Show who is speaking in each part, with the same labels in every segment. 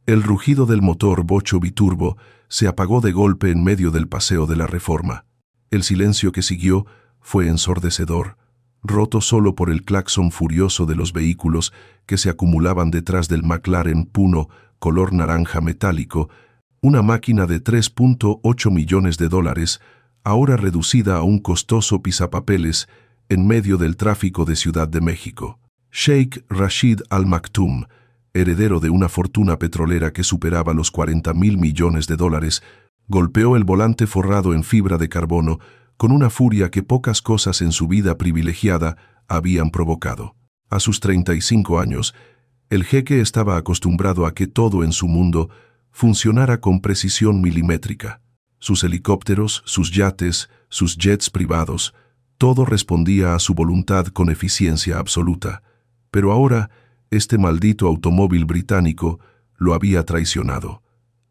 Speaker 1: El rugido del motor bocho biturbo se apagó de golpe en medio del paseo de la Reforma. El silencio que siguió fue ensordecedor, roto solo por el claxon furioso de los vehículos que se acumulaban detrás del McLaren Puno color naranja metálico, una máquina de $3.8 millones, ahora reducida a un costoso pisapapeles en medio del tráfico de Ciudad de México. Sheikh Rashid Al Maktoum, heredero de una fortuna petrolera que superaba los $40.000 millones, golpeó el volante forrado en fibra de carbono con una furia que pocas cosas en su vida privilegiada habían provocado. A sus 35 años, el jeque estaba acostumbrado a que todo en su mundo funcionara con precisión milimétrica. Sus helicópteros, sus yates, sus jets privados, todo respondía a su voluntad con eficiencia absoluta. Pero ahora, este maldito automóvil británico lo había traicionado.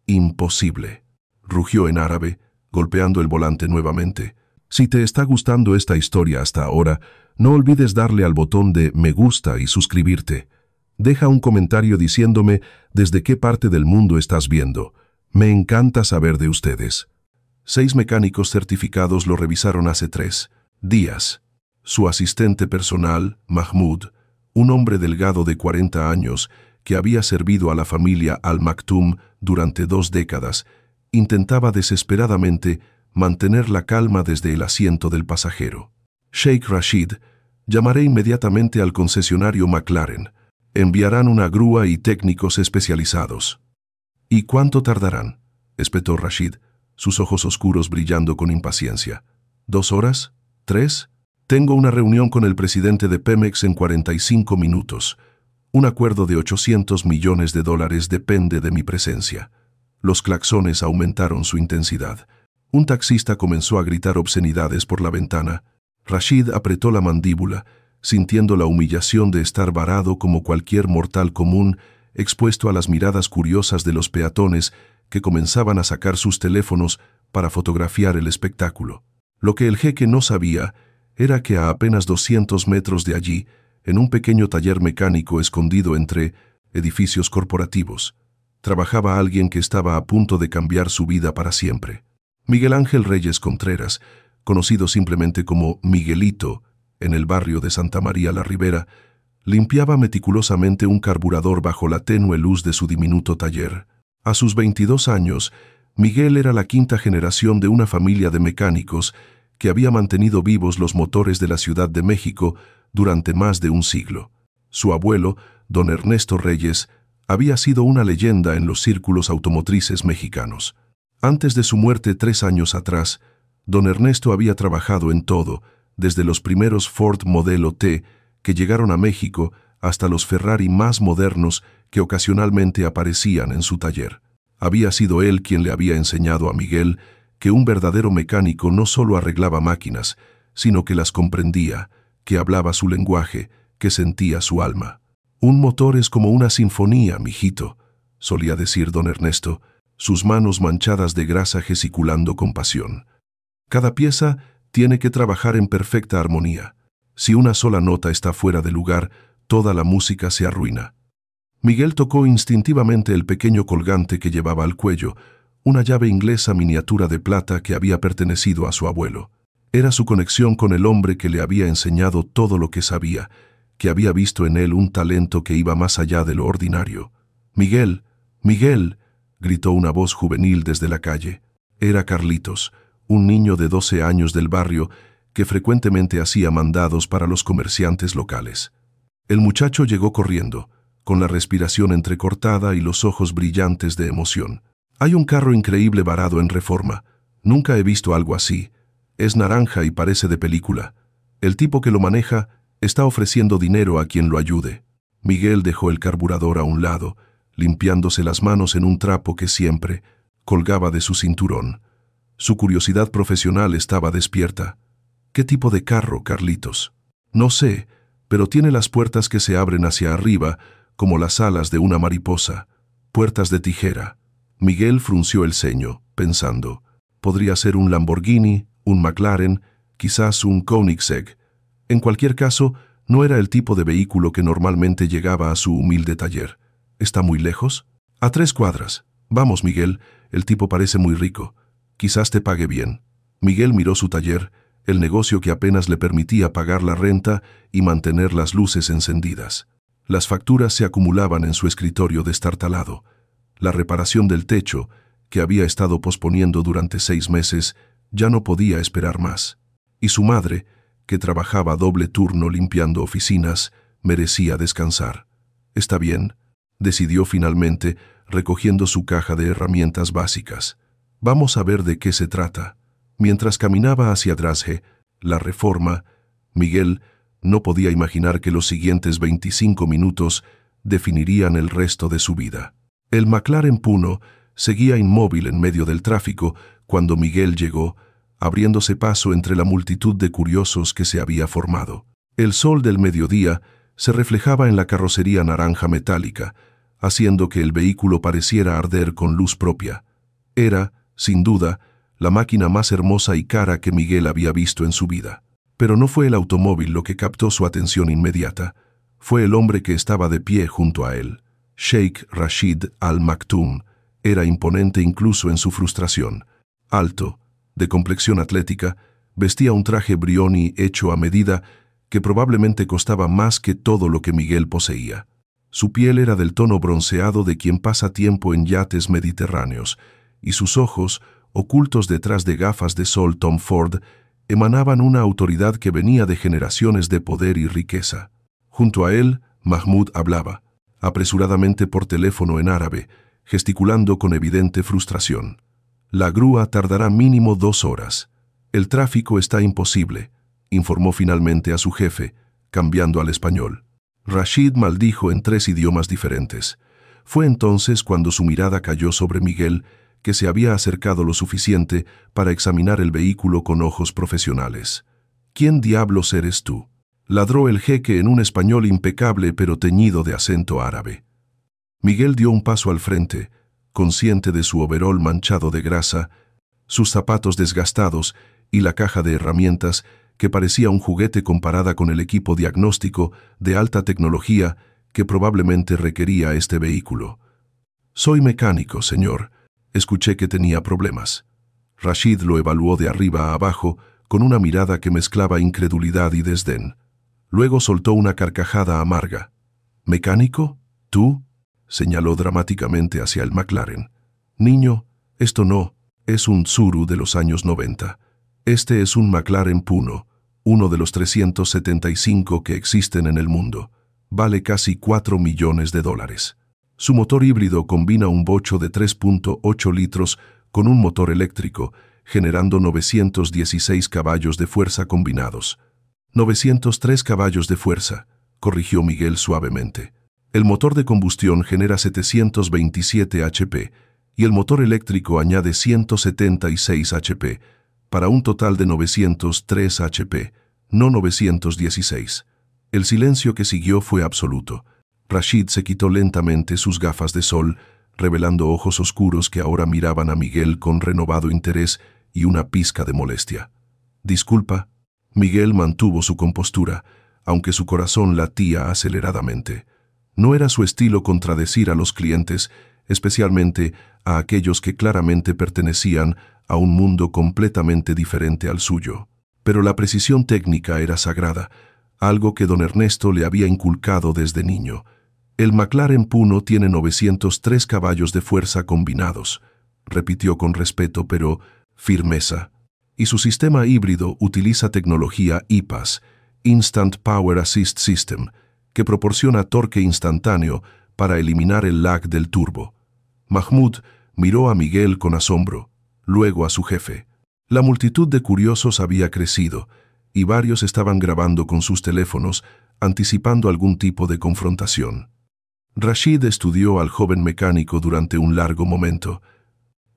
Speaker 1: Imposible. Rugió en árabe, golpeando el volante nuevamente. Si te está gustando esta historia hasta ahora, no olvides darle al botón de me gusta y suscribirte. Deja un comentario diciéndome desde qué parte del mundo estás viendo. Me encanta saber de ustedes. 6 mecánicos certificados lo revisaron hace 3 días. Su asistente personal, Mahmoud, un hombre delgado de 40 años que había servido a la familia Al Maktoum durante 2 décadas, intentaba desesperadamente mantener la calma desde el asiento del pasajero. Sheikh Rashid, llamaré inmediatamente al concesionario McLaren. Enviarán una grúa y técnicos especializados. ¿Y cuánto tardarán?, espetó Rashid, sus ojos oscuros brillando con impaciencia. ¿2 horas? ¿3? Tengo una reunión con el presidente de Pemex en 45 minutos. Un acuerdo de $800 millones depende de mi presencia. Los claxones aumentaron su intensidad. Un taxista comenzó a gritar obscenidades por la ventana. Rashid apretó la mandíbula, sintiendo la humillación de estar varado como cualquier mortal común, expuesto a las miradas curiosas de los peatones que comenzaban a sacar sus teléfonos para fotografiar el espectáculo. Lo que el jeque no sabía era que a apenas 200 metros de allí, en un pequeño taller mecánico escondido entre edificios corporativos, trabajaba alguien que estaba a punto de cambiar su vida para siempre. Miguel Ángel Reyes Contreras, conocido simplemente como Miguelito, en el barrio de Santa María la Ribera, limpiaba meticulosamente un carburador bajo la tenue luz de su diminuto taller. A sus 22 años, Miguel era la 5ª generación de una familia de mecánicos que había mantenido vivos los motores de la Ciudad de México durante más de un siglo. Su abuelo, don Ernesto Reyes, había sido una leyenda en los círculos automotrices mexicanos. Antes de su muerte 3 años atrás, don Ernesto había trabajado en todo, desde los primeros Ford Modelo T que llegaron a México hasta los Ferrari más modernos que ocasionalmente aparecían en su taller. Había sido él quien le había enseñado a Miguel que un verdadero mecánico no solo arreglaba máquinas, sino que las comprendía, que hablaba su lenguaje, que sentía su alma. Un motor es como una sinfonía, mijito, solía decir don Ernesto, sus manos manchadas de grasa gesticulando con pasión. Cada pieza tiene que trabajar en perfecta armonía. Si una sola nota está fuera de lugar, toda la música se arruina. Miguel tocó instintivamente el pequeño colgante que llevaba al cuello, una llave inglesa miniatura de plata que había pertenecido a su abuelo. Era su conexión con el hombre que le había enseñado todo lo que sabía, que había visto en él un talento que iba más allá de lo ordinario. «Miguel, Miguel», gritó una voz juvenil desde la calle. Era Carlitos, un niño de 12 años del barrio que frecuentemente hacía mandados para los comerciantes locales. El muchacho llegó corriendo, con la respiración entrecortada y los ojos brillantes de emoción. «Hay un carro increíble varado en Reforma. Nunca he visto algo así. Es naranja y parece de película. El tipo que lo maneja está ofreciendo dinero a quien lo ayude». Miguel dejó el carburador a un lado, limpiándose las manos en un trapo que siempre colgaba de su cinturón. Su curiosidad profesional estaba despierta. «¿Qué tipo de carro, Carlitos?» «No sé, pero tiene las puertas que se abren hacia arriba, como las alas de una mariposa. Puertas de tijera». Miguel frunció el ceño, pensando. Podría ser un Lamborghini, un McLaren, quizás un Koenigsegg. En cualquier caso, no era el tipo de vehículo que normalmente llegaba a su humilde taller. «¿Está muy lejos?». A 3 cuadras. Vamos, Miguel, el tipo parece muy rico. Quizás te pague bien. Miguel miró su taller, el negocio que apenas le permitía pagar la renta y mantener las luces encendidas. Las facturas se acumulaban en su escritorio destartalado. La reparación del techo, que había estado posponiendo durante 6 meses, ya no podía esperar más. Y su madre, que trabajaba doble turno limpiando oficinas, merecía descansar. «Está bien», decidió finalmente, recogiendo su caja de herramientas básicas. «Vamos a ver de qué se trata». Mientras caminaba hacia Drasje, la Reforma, Miguel no podía imaginar que los siguientes 25 minutos definirían el resto de su vida. El McLaren Puno seguía inmóvil en medio del tráfico cuando Miguel llegó, abriéndose paso entre la multitud de curiosos que se había formado. El sol del mediodía se reflejaba en la carrocería naranja metálica, haciendo que el vehículo pareciera arder con luz propia. Era, sin duda, la máquina más hermosa y cara que Miguel había visto en su vida. Pero no fue el automóvil lo que captó su atención inmediata, fue el hombre que estaba de pie junto a él. Sheikh Rashid Al Maktoum era imponente incluso en su frustración. Alto, de complexión atlética, vestía un traje Brioni hecho a medida que probablemente costaba más que todo lo que Miguel poseía. Su piel era del tono bronceado de quien pasa tiempo en yates mediterráneos, y sus ojos, ocultos detrás de gafas de sol Tom Ford, emanaban una autoridad que venía de generaciones de poder y riqueza. Junto a él, Mahmoud hablaba, apresuradamente por teléfono en árabe, gesticulando con evidente frustración. «La grúa tardará mínimo 2 horas. El tráfico está imposible», informó finalmente a su jefe, cambiando al español. Rashid maldijo en 3 idiomas diferentes. Fue entonces cuando su mirada cayó sobre Miguel, que se había acercado lo suficiente para examinar el vehículo con ojos profesionales. «¿Quién diablos eres tú?», ladró el jeque en un español impecable pero teñido de acento árabe. Miguel dio un paso al frente, consciente de su overol manchado de grasa, sus zapatos desgastados y la caja de herramientas que parecía un juguete comparada con el equipo diagnóstico de alta tecnología que probablemente requería este vehículo. «Soy mecánico, señor. Escuché que tenía problemas». Rashid lo evaluó de arriba a abajo con una mirada que mezclaba incredulidad y desdén. Luego soltó una carcajada amarga. «¿Mecánico? ¿Tú?», señaló dramáticamente hacia el McLaren. «Niño, esto no es un Tsuru de los años 90. Este es un McLaren Puno, uno de los 375 que existen en el mundo. Vale casi $4 millones. Su motor híbrido combina un bocho de 3.8 litros con un motor eléctrico, generando 916 caballos de fuerza combinados. 903 caballos de fuerza», corrigió Miguel suavemente. «El motor de combustión genera 727 HP y el motor eléctrico añade 176 HP, para un total de 903 HP, no 916. El silencio que siguió fue absoluto. Rashid se quitó lentamente sus gafas de sol, revelando ojos oscuros que ahora miraban a Miguel con renovado interés y una pizca de molestia. «Disculpa». Miguel mantuvo su compostura, aunque su corazón latía aceleradamente. No era su estilo contradecir a los clientes, especialmente a aquellos que claramente pertenecían a un mundo completamente diferente al suyo. Pero la precisión técnica era sagrada, algo que don Ernesto le había inculcado desde niño. «El McLaren Puno tiene 903 caballos de fuerza combinados», repitió con respeto pero firmeza. «Y su sistema híbrido utiliza tecnología IPAS, Instant Power Assist System, que proporciona torque instantáneo para eliminar el lag del turbo». Mahmoud miró a Miguel con asombro, luego a su jefe. La multitud de curiosos había crecido, y varios estaban grabando con sus teléfonos, anticipando algún tipo de confrontación. Rashid estudió al joven mecánico durante un largo momento.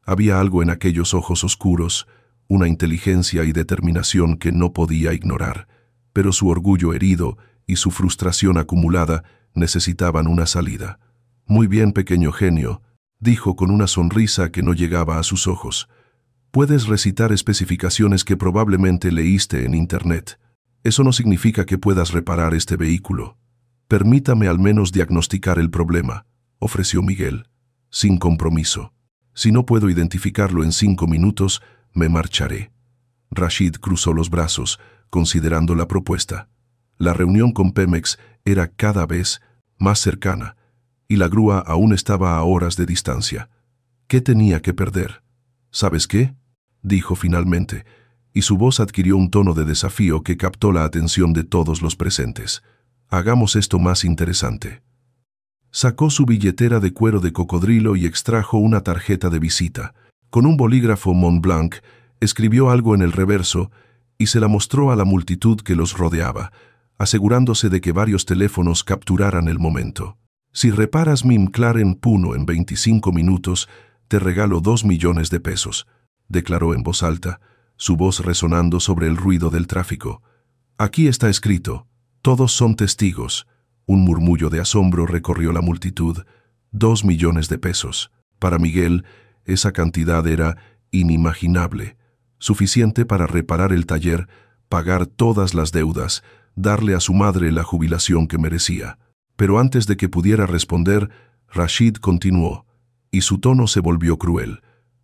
Speaker 1: Había algo en aquellos ojos oscuros, una inteligencia y determinación que no podía ignorar, pero su orgullo herido y su frustración acumulada necesitaban una salida. «Muy bien, pequeño genio», dijo con una sonrisa que no llegaba a sus ojos. «Puedes recitar especificaciones que probablemente leíste en Internet. Eso no significa que puedas reparar este vehículo. Permítame al menos diagnosticar el problema», ofreció Miguel. sin compromiso. Si no puedo identificarlo en 5 minutos, me marcharé. Rashid cruzó los brazos, considerando la propuesta. La reunión con Pemex era cada vez más cercana, y la grúa aún estaba a horas de distancia. ¿Qué tenía que perder? ¿Sabes qué?, dijo finalmente, y su voz adquirió un tono de desafío que captó la atención de todos los presentes. Hagamos esto más interesante. Sacó su billetera de cuero de cocodrilo y extrajo una tarjeta de visita. Con un bolígrafo Montblanc, escribió algo en el reverso y se la mostró a la multitud que los rodeaba, asegurándose de que varios teléfonos capturaran el momento. Si reparas mi McLaren Puno en 25 minutos, te regalo 2 millones de pesos, declaró en voz alta, su voz resonando sobre el ruido del tráfico. Aquí está escrito, todos son testigos. Un murmullo de asombro recorrió la multitud. 2 millones de pesos. Para Miguel, esa cantidad era inimaginable, suficiente para reparar el taller, pagar todas las deudas, darle a su madre la jubilación que merecía. Pero antes de que pudiera responder, Rashid continuó, y su tono se volvió cruel.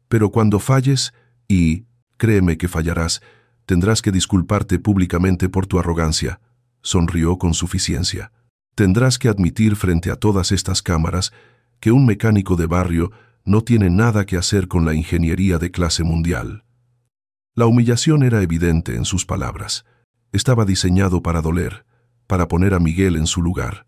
Speaker 1: Pero cuando falles, y, créeme que fallarás, tendrás que disculparte públicamente por tu arrogancia. Sonrió con suficiencia. Tendrás que admitir frente a todas estas cámaras que un mecánico de barrio no tiene nada que hacer con la ingeniería de clase mundial. La humillación era evidente en sus palabras. Estaba diseñado para doler, para poner a Miguel en su lugar.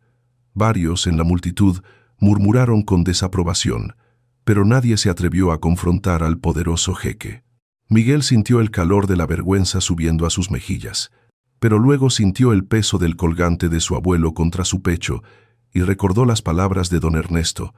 Speaker 1: Varios en la multitud murmuraron con desaprobación, pero nadie se atrevió a confrontar al poderoso jeque. Miguel sintió el calor de la vergüenza subiendo a sus mejillas, pero luego sintió el peso del colgante de su abuelo contra su pecho y recordó las palabras de don Ernesto.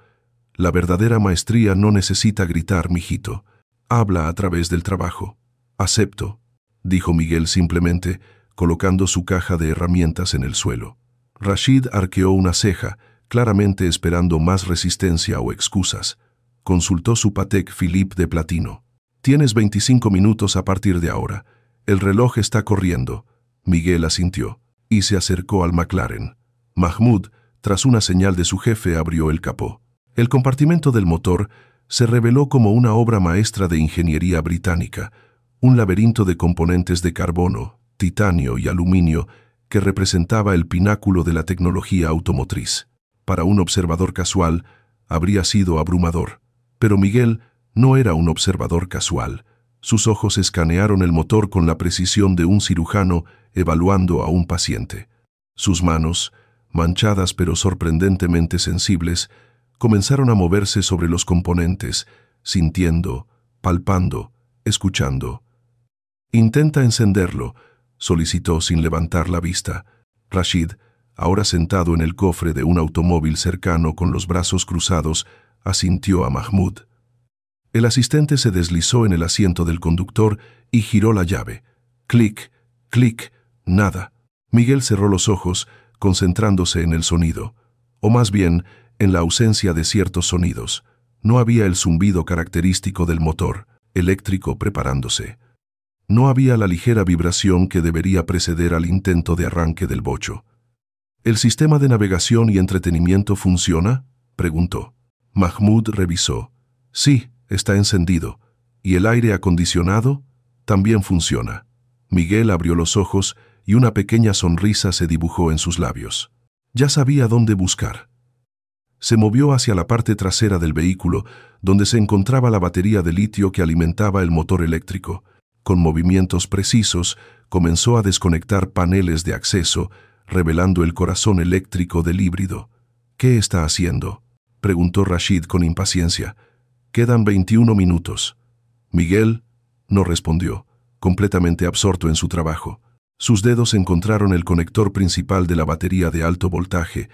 Speaker 1: La verdadera maestría no necesita gritar, mijito. Habla a través del trabajo. Acepto, dijo Miguel simplemente, colocando su caja de herramientas en el suelo. Rashid arqueó una ceja, claramente esperando más resistencia o excusas. Consultó su Patek Philippe de platino. Tienes 25 minutos a partir de ahora. El reloj está corriendo. Miguel asintió, y se acercó al McLaren. Mahmoud, tras una señal de su jefe, abrió el capó. El compartimento del motor se reveló como una obra maestra de ingeniería británica, un laberinto de componentes de carbono, titanio y aluminio que representaba el pináculo de la tecnología automotriz. Para un observador casual, habría sido abrumador. Pero Miguel no era un observador casual. Sus ojos escanearon el motor con la precisión de un cirujano evaluando a un paciente. Sus manos, manchadas pero sorprendentemente sensibles, comenzaron a moverse sobre los componentes, sintiendo, palpando, escuchando. «Intenta encenderlo», solicitó sin levantar la vista. Rashid, ahora sentado en el cofre de un automóvil cercano con los brazos cruzados, asintió a Mahmoud. El asistente se deslizó en el asiento del conductor y giró la llave. Clic, clic, nada. Miguel cerró los ojos, concentrándose en el sonido, o más bien, en la ausencia de ciertos sonidos. No había el zumbido característico del motor eléctrico preparándose. No había la ligera vibración que debería preceder al intento de arranque del bocho. ¿El sistema de navegación y entretenimiento funciona?, preguntó. Mahmoud revisó. Sí, está encendido. ¿Y el aire acondicionado? También funciona. Miguel abrió los ojos y una pequeña sonrisa se dibujó en sus labios. Ya sabía dónde buscar. Se movió hacia la parte trasera del vehículo, donde se encontraba la batería de litio que alimentaba el motor eléctrico. Con movimientos precisos, comenzó a desconectar paneles de acceso, revelando el corazón eléctrico del híbrido. ¿Qué está haciendo?, preguntó Rashid con impaciencia. Quedan 21 minutos. Miguel no respondió, completamente absorto en su trabajo. Sus dedos encontraron el conector principal de la batería de alto voltaje,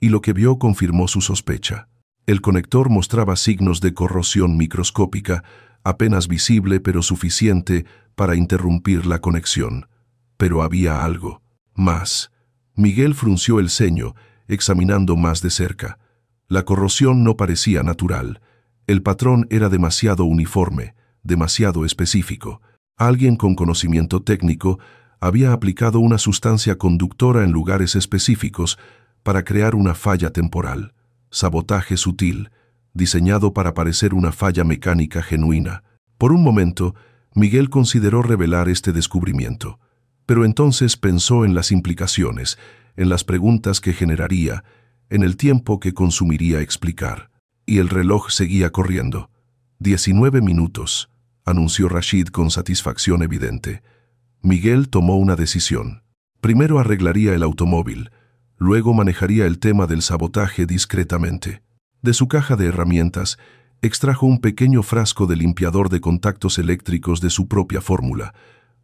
Speaker 1: y lo que vio confirmó su sospecha. El conector mostraba signos de corrosión microscópica, apenas visible pero suficiente para interrumpir la conexión. Pero había algo más. Miguel frunció el ceño, examinando más de cerca. La corrosión no parecía natural. El patrón era demasiado uniforme, demasiado específico. Alguien con conocimiento técnico había aplicado una sustancia conductora en lugares específicos para crear una falla temporal. Sabotaje sutil, diseñado para parecer una falla mecánica genuina. Por un momento, Miguel consideró revelar este descubrimiento, pero entonces pensó en las implicaciones, en las preguntas que generaría, en el tiempo que consumiría explicar. Y el reloj seguía corriendo. 19 minutos, anunció Rashid con satisfacción evidente. Miguel tomó una decisión. Primero arreglaría el automóvil, luego manejaría el tema del sabotaje discretamente. De su caja de herramientas, extrajo un pequeño frasco de limpiador de contactos eléctricos de su propia fórmula,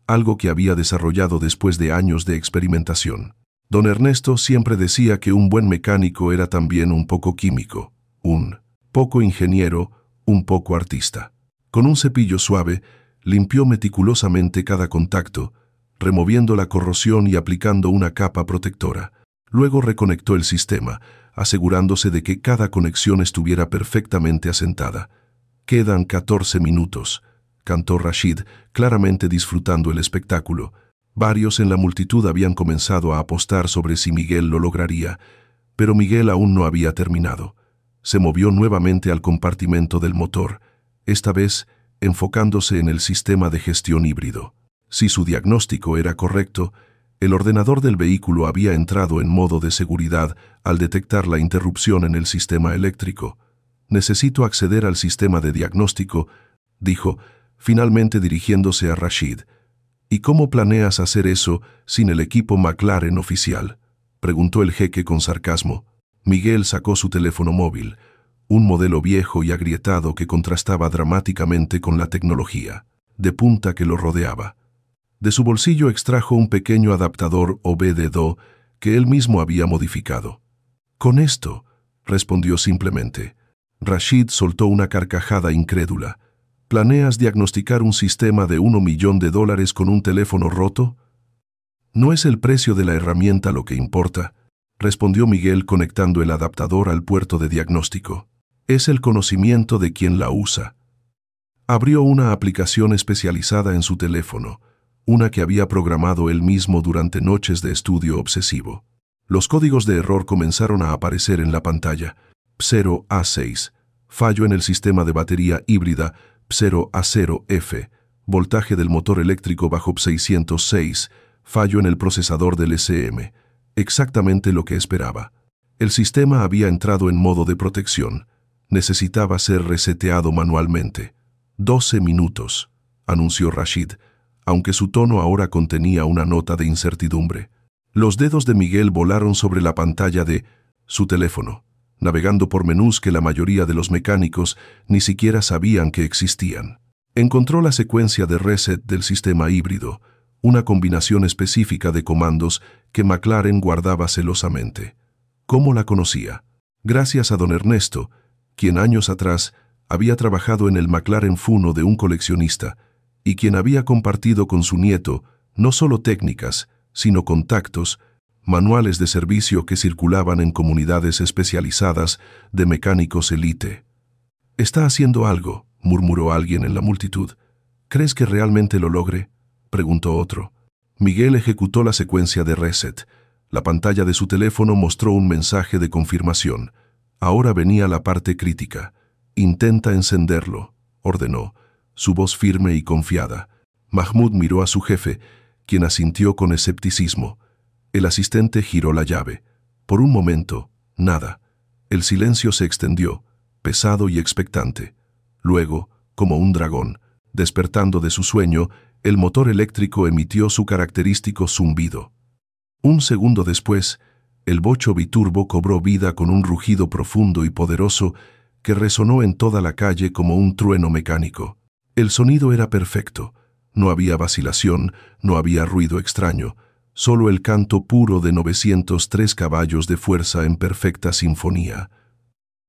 Speaker 1: algo que había desarrollado después de años de experimentación. Don Ernesto siempre decía que un buen mecánico era también un poco químico, un poco ingeniero, un poco artista. Con un cepillo suave, limpió meticulosamente cada contacto, removiendo la corrosión y aplicando una capa protectora. Luego reconectó el sistema, asegurándose de que cada conexión estuviera perfectamente asentada. «Quedan 14 minutos», cantó Rashid, claramente disfrutando el espectáculo. Varios en la multitud habían comenzado a apostar sobre si Miguel lo lograría, pero Miguel aún no había terminado. Se movió nuevamente al compartimento del motor, esta vez enfocándose en el sistema de gestión híbrido. Si su diagnóstico era correcto, el ordenador del vehículo había entrado en modo de seguridad al detectar la interrupción en el sistema eléctrico. «Necesito acceder al sistema de diagnóstico», dijo, finalmente dirigiéndose a Rashid. «¿Y cómo planeas hacer eso sin el equipo McLaren oficial?», preguntó el jeque con sarcasmo. Miguel sacó su teléfono móvil, un modelo viejo y agrietado que contrastaba dramáticamente con la tecnología de punta que lo rodeaba. De su bolsillo extrajo un pequeño adaptador OBD2 que él mismo había modificado. «Con esto», respondió simplemente. Rashid soltó una carcajada incrédula. «¿Planeas diagnosticar un sistema de $1 millón con un teléfono roto?» «No es el precio de la herramienta lo que importa», respondió Miguel conectando el adaptador al puerto de diagnóstico. «Es el conocimiento de quien la usa». Abrió una aplicación especializada en su teléfono, una que había programado él mismo durante noches de estudio obsesivo. Los códigos de error comenzaron a aparecer en la pantalla. P0A6, fallo en el sistema de batería híbrida P0A0F, voltaje del motor eléctrico bajo P606, fallo en el procesador del SM. Exactamente lo que esperaba. El sistema había entrado en modo de protección. Necesitaba ser reseteado manualmente. 12 minutos, anunció Rashid, aunque su tono ahora contenía una nota de incertidumbre. Los dedos de Miguel volaron sobre la pantalla de su teléfono, navegando por menús que la mayoría de los mecánicos ni siquiera sabían que existían. Encontró la secuencia de reset del sistema híbrido, una combinación específica de comandos que McLaren guardaba celosamente. ¿Cómo la conocía? Gracias a don Ernesto, quien años atrás había trabajado en el McLaren Funo de un coleccionista y quien había compartido con su nieto no solo técnicas, sino contactos, manuales de servicio que circulaban en comunidades especializadas de mecánicos élite. «Está haciendo algo», murmuró alguien en la multitud. «¿Crees que realmente lo logre?», preguntó otro. Miguel ejecutó la secuencia de reset. La pantalla de su teléfono mostró un mensaje de confirmación. Ahora venía la parte crítica. «Intenta encenderlo», ordenó, su voz firme y confiada. Mahmoud miró a su jefe, quien asintió con escepticismo. El asistente giró la llave. Por un momento, nada. El silencio se extendió, pesado y expectante. Luego, como un dragón, despertando de su sueño, el motor eléctrico emitió su característico zumbido. Un segundo después, el bocho biturbo cobró vida con un rugido profundo y poderoso que resonó en toda la calle como un trueno mecánico. El sonido era perfecto. No había vacilación, no había ruido extraño, solo el canto puro de 903 caballos de fuerza en perfecta sinfonía.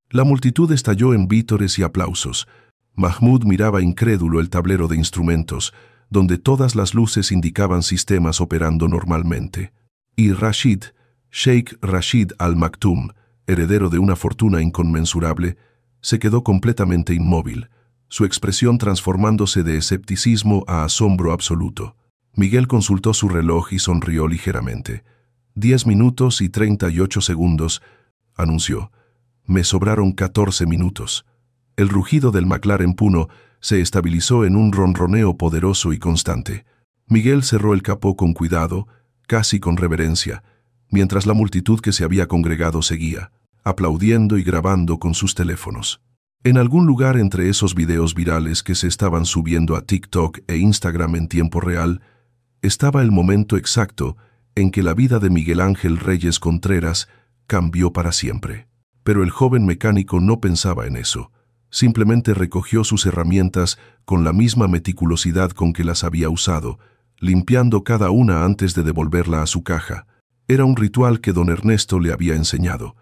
Speaker 1: La multitud estalló en vítores y aplausos. Mahmoud miraba incrédulo el tablero de instrumentos, donde todas las luces indicaban sistemas operando normalmente. Y Rashid, Sheikh Rashid Al Maktoum, heredero de una fortuna inconmensurable, se quedó completamente inmóvil, su expresión transformándose de escepticismo a asombro absoluto. Miguel consultó su reloj y sonrió ligeramente. 10 minutos y 38 segundos, anunció. «Me sobraron 14 minutos». El rugido del McLaren Puno se estabilizó en un ronroneo poderoso y constante. Miguel cerró el capó con cuidado, casi con reverencia, mientras la multitud que se había congregado seguía, aplaudiendo y grabando con sus teléfonos. En algún lugar entre esos videos virales que se estaban subiendo a TikTok e Instagram en tiempo real, estaba el momento exacto en que la vida de Miguel Ángel Reyes Contreras cambió para siempre. Pero el joven mecánico no pensaba en eso. Simplemente recogió sus herramientas con la misma meticulosidad con que las había usado, limpiando cada una antes de devolverla a su caja. Era un ritual que don Ernesto le había enseñado.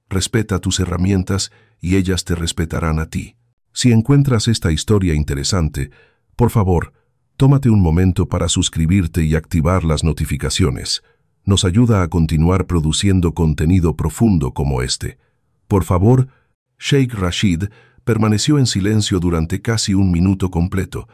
Speaker 1: Respeta tus herramientas y ellas te respetarán a ti. Si encuentras esta historia interesante, por favor, tómate un momento para suscribirte y activar las notificaciones. Nos ayuda a continuar produciendo contenido profundo como este. Por favor, Sheikh Rashid permaneció en silencio durante casi un minuto completo,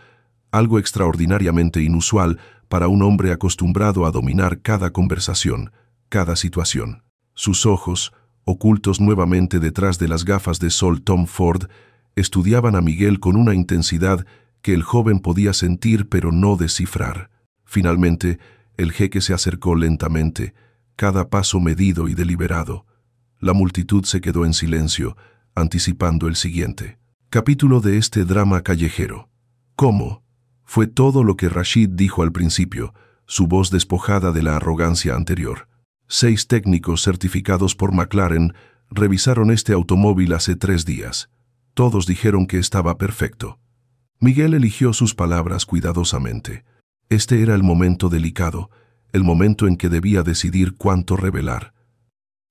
Speaker 1: algo extraordinariamente inusual para un hombre acostumbrado a dominar cada conversación, cada situación. Sus ojos, ocultos nuevamente detrás de las gafas de sol Tom Ford, estudiaban a Miguel con una intensidad que el joven podía sentir pero no descifrar. Finalmente, el jeque se acercó lentamente, cada paso medido y deliberado. La multitud se quedó en silencio, anticipando el siguiente capítulo de este drama callejero. ¿Cómo? Fue todo lo que Rashid dijo al principio, su voz despojada de la arrogancia anterior. 6 técnicos certificados por McLaren revisaron este automóvil hace 3 días. Todos dijeron que estaba perfecto. Miguel eligió sus palabras cuidadosamente. Este era el momento delicado, el momento en que debía decidir cuánto revelar.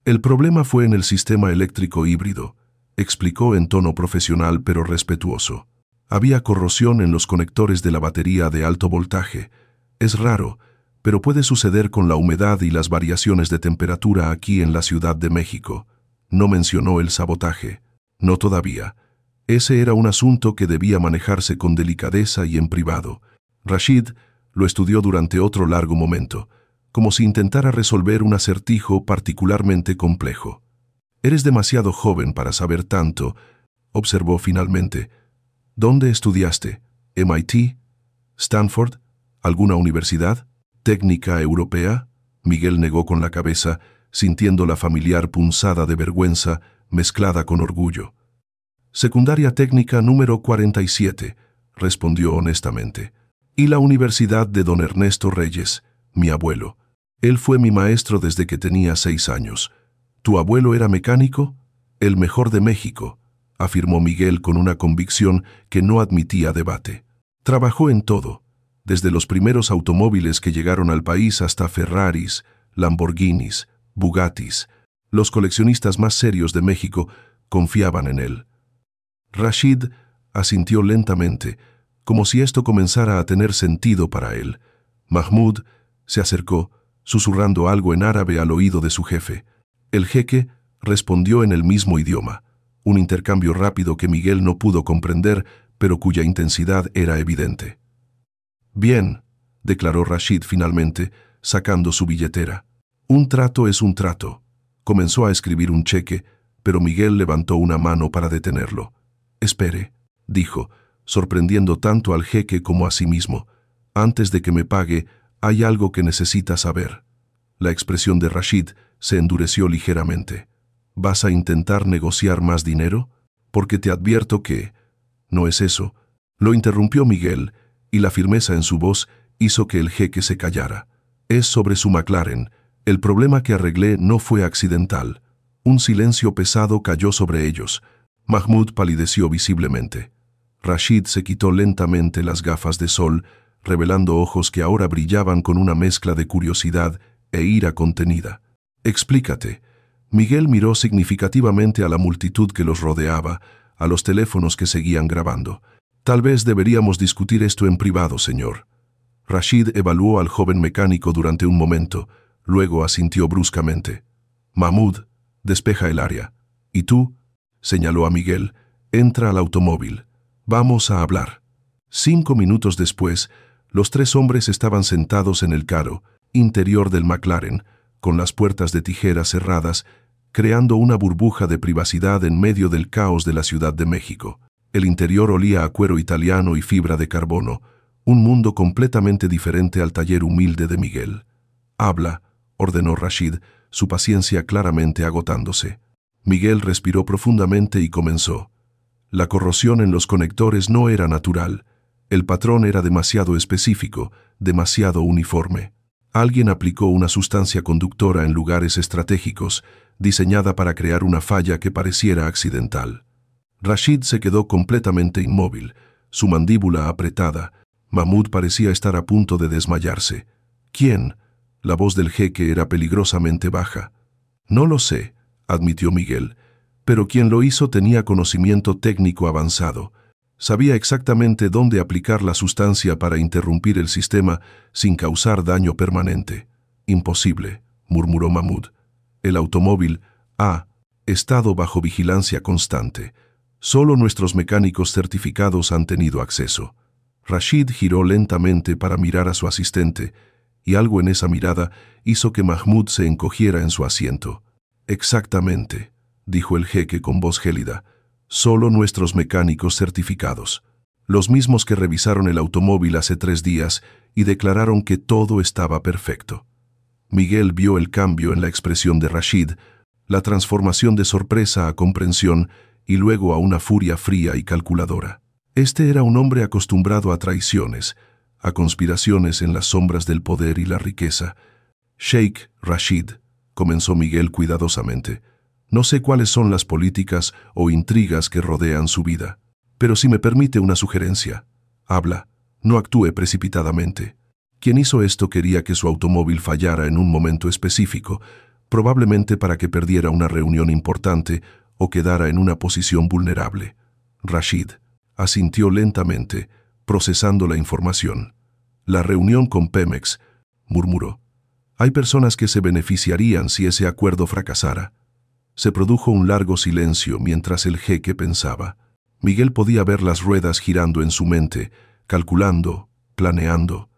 Speaker 1: El problema fue en el sistema eléctrico híbrido, explicó en tono profesional pero respetuoso. Había corrosión en los conectores de la batería de alto voltaje. Es raro, pero puede suceder con la humedad y las variaciones de temperatura aquí en la Ciudad de México. No mencionó el sabotaje. No todavía. Ese era un asunto que debía manejarse con delicadeza y en privado. Rashid lo estudió durante otro largo momento, como si intentara resolver un acertijo particularmente complejo. «Eres demasiado joven para saber tanto», observó finalmente. «¿Dónde estudiaste? ¿MIT? ¿Stanford? ¿Alguna universidad? ¿Técnica europea?» Miguel negó con la cabeza, sintiendo la familiar punzada de vergüenza mezclada con orgullo. «Secundaria técnica número 47», respondió honestamente. «Y la Universidad de don Ernesto Reyes, mi abuelo. Él fue mi maestro desde que tenía 6 años. ¿Tu abuelo era mecánico? El mejor de México», afirmó Miguel con una convicción que no admitía debate. «Trabajó en todo, desde los primeros automóviles que llegaron al país hasta Ferraris, Lamborghinis, Bugattis. Los coleccionistas más serios de México confiaban en él». Rashid asintió lentamente, como si esto comenzara a tener sentido para él. Mahmoud se acercó, susurrando algo en árabe al oído de su jefe. El jeque respondió en el mismo idioma, un intercambio rápido que Miguel no pudo comprender, pero cuya intensidad era evidente. «Bien», declaró Rashid finalmente, sacando su billetera. «Un trato es un trato». Comenzó a escribir un cheque, pero Miguel levantó una mano para detenerlo. «Espere», dijo, sorprendiendo tanto al jeque como a sí mismo. «Antes de que me pague, hay algo que necesita saber». La expresión de Rashid se endureció ligeramente. «¿Vas a intentar negociar más dinero? Porque te advierto que...» «No es eso», lo interrumpió Miguel, y la firmeza en su voz hizo que el jeque se callara. «Es sobre su McLaren. El problema que arreglé no fue accidental». Un silencio pesado cayó sobre ellos. Mahmoud palideció visiblemente. Rashid se quitó lentamente las gafas de sol, revelando ojos que ahora brillaban con una mezcla de curiosidad e ira contenida. «Explícate». Miguel miró significativamente a la multitud que los rodeaba, a los teléfonos que seguían grabando. «Tal vez deberíamos discutir esto en privado, señor». Rashid evaluó al joven mecánico durante un momento, luego asintió bruscamente. «Mahmoud, despeja el área. Y tú», señaló a Miguel, «entra al automóvil. Vamos a hablar». 5 minutos después, los 3 hombres estaban sentados en el carro interior del McLaren, con las puertas de tijera cerradas, creando una burbuja de privacidad en medio del caos de la Ciudad de México. El interior olía a cuero italiano y fibra de carbono, un mundo completamente diferente al taller humilde de Miguel. «Habla», ordenó Rashid, su paciencia claramente agotándose. Miguel respiró profundamente y comenzó. La corrosión en los conectores no era natural. El patrón era demasiado específico, demasiado uniforme. Alguien aplicó una sustancia conductora en lugares estratégicos, diseñada para crear una falla que pareciera accidental. Rashid se quedó completamente inmóvil, su mandíbula apretada. Mahmoud parecía estar a punto de desmayarse. «¿Quién?». La voz del jeque era peligrosamente baja. «No lo sé», admitió Miguel, «pero quien lo hizo tenía conocimiento técnico avanzado. Sabía exactamente dónde aplicar la sustancia para interrumpir el sistema sin causar daño permanente». «Imposible», murmuró Mahmoud. «El automóvil ha estado bajo vigilancia constante. Solo nuestros mecánicos certificados han tenido acceso». Rashid giró lentamente para mirar a su asistente, y algo en esa mirada hizo que Mahmoud se encogiera en su asiento. «Exactamente», dijo el jeque con voz gélida. «Solo nuestros mecánicos certificados. Los mismos que revisaron el automóvil hace 3 días y declararon que todo estaba perfecto». Miguel vio el cambio en la expresión de Rashid, la transformación de sorpresa a comprensión y luego a una furia fría y calculadora. Este era un hombre acostumbrado a traiciones, a conspiraciones en las sombras del poder y la riqueza. «Sheikh Rashid», comenzó Miguel cuidadosamente, «no sé cuáles son las políticas o intrigas que rodean su vida, pero si me permite una sugerencia, habla, no actúe precipitadamente. Quien hizo esto quería que su automóvil fallara en un momento específico, probablemente para que perdiera una reunión importante o quedara en una posición vulnerable». Rashid asintió lentamente, procesando la información. «La reunión con Pemex», murmuró. «Hay personas que se beneficiarían si ese acuerdo fracasara». Se produjo un largo silencio mientras el jeque pensaba. Miguel podía ver las ruedas girando en su mente, calculando, planeando.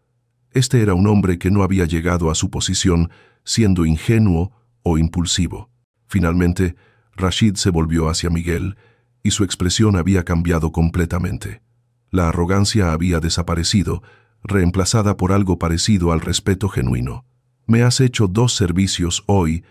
Speaker 1: Este era un hombre que no había llegado a su posición siendo ingenuo o impulsivo. Finalmente, Rashid se volvió hacia Miguel y su expresión había cambiado completamente. La arrogancia había desaparecido, reemplazada por algo parecido al respeto genuino. «Me has hecho 2 servicios hoy»,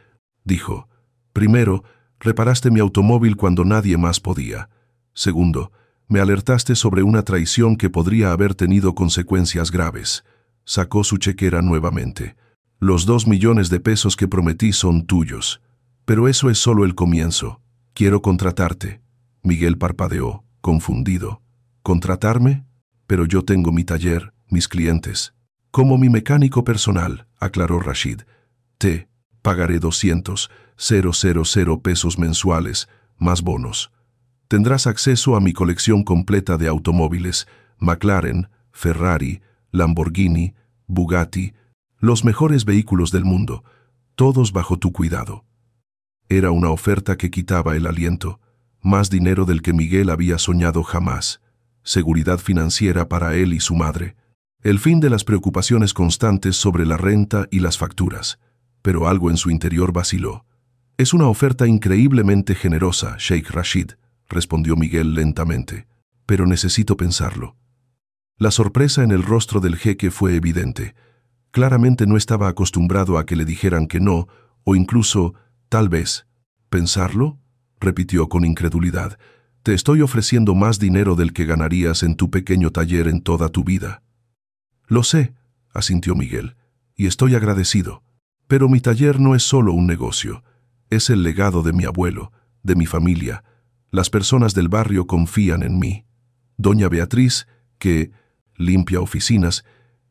Speaker 1: dijo. «Primero, reparaste mi automóvil cuando nadie más podía. Segundo, me alertaste sobre una traición que podría haber tenido consecuencias graves». Sacó su chequera nuevamente. «Los 2 millones de pesos que prometí son tuyos. Pero eso es solo el comienzo. Quiero contratarte». Miguel parpadeó, confundido. «¿Contratarme? Pero yo tengo mi taller, mis clientes». «Como mi mecánico personal», aclaró Rashid. «Te pagaré 200,000 pesos mensuales, más bonos. Tendrás acceso a mi colección completa de automóviles, McLaren, Ferrari, Lamborghini, Bugatti, los mejores vehículos del mundo, todos bajo tu cuidado». Era una oferta que quitaba el aliento, más dinero del que Miguel había soñado jamás, seguridad financiera para él y su madre, el fin de las preocupaciones constantes sobre la renta y las facturas. Pero algo en su interior vaciló. «Es una oferta increíblemente generosa, Sheikh Rashid», respondió Miguel lentamente, «pero necesito pensarlo». La sorpresa en el rostro del jeque fue evidente. Claramente no estaba acostumbrado a que le dijeran que no, o incluso, tal vez. «¿Pensarlo?», repitió con incredulidad. «Te estoy ofreciendo más dinero del que ganarías en tu pequeño taller en toda tu vida». «Lo sé», asintió Miguel, «y estoy agradecido. Pero mi taller no es solo un negocio. Es el legado de mi abuelo, de mi familia. Las personas del barrio confían en mí. Doña Beatriz, que limpia oficinas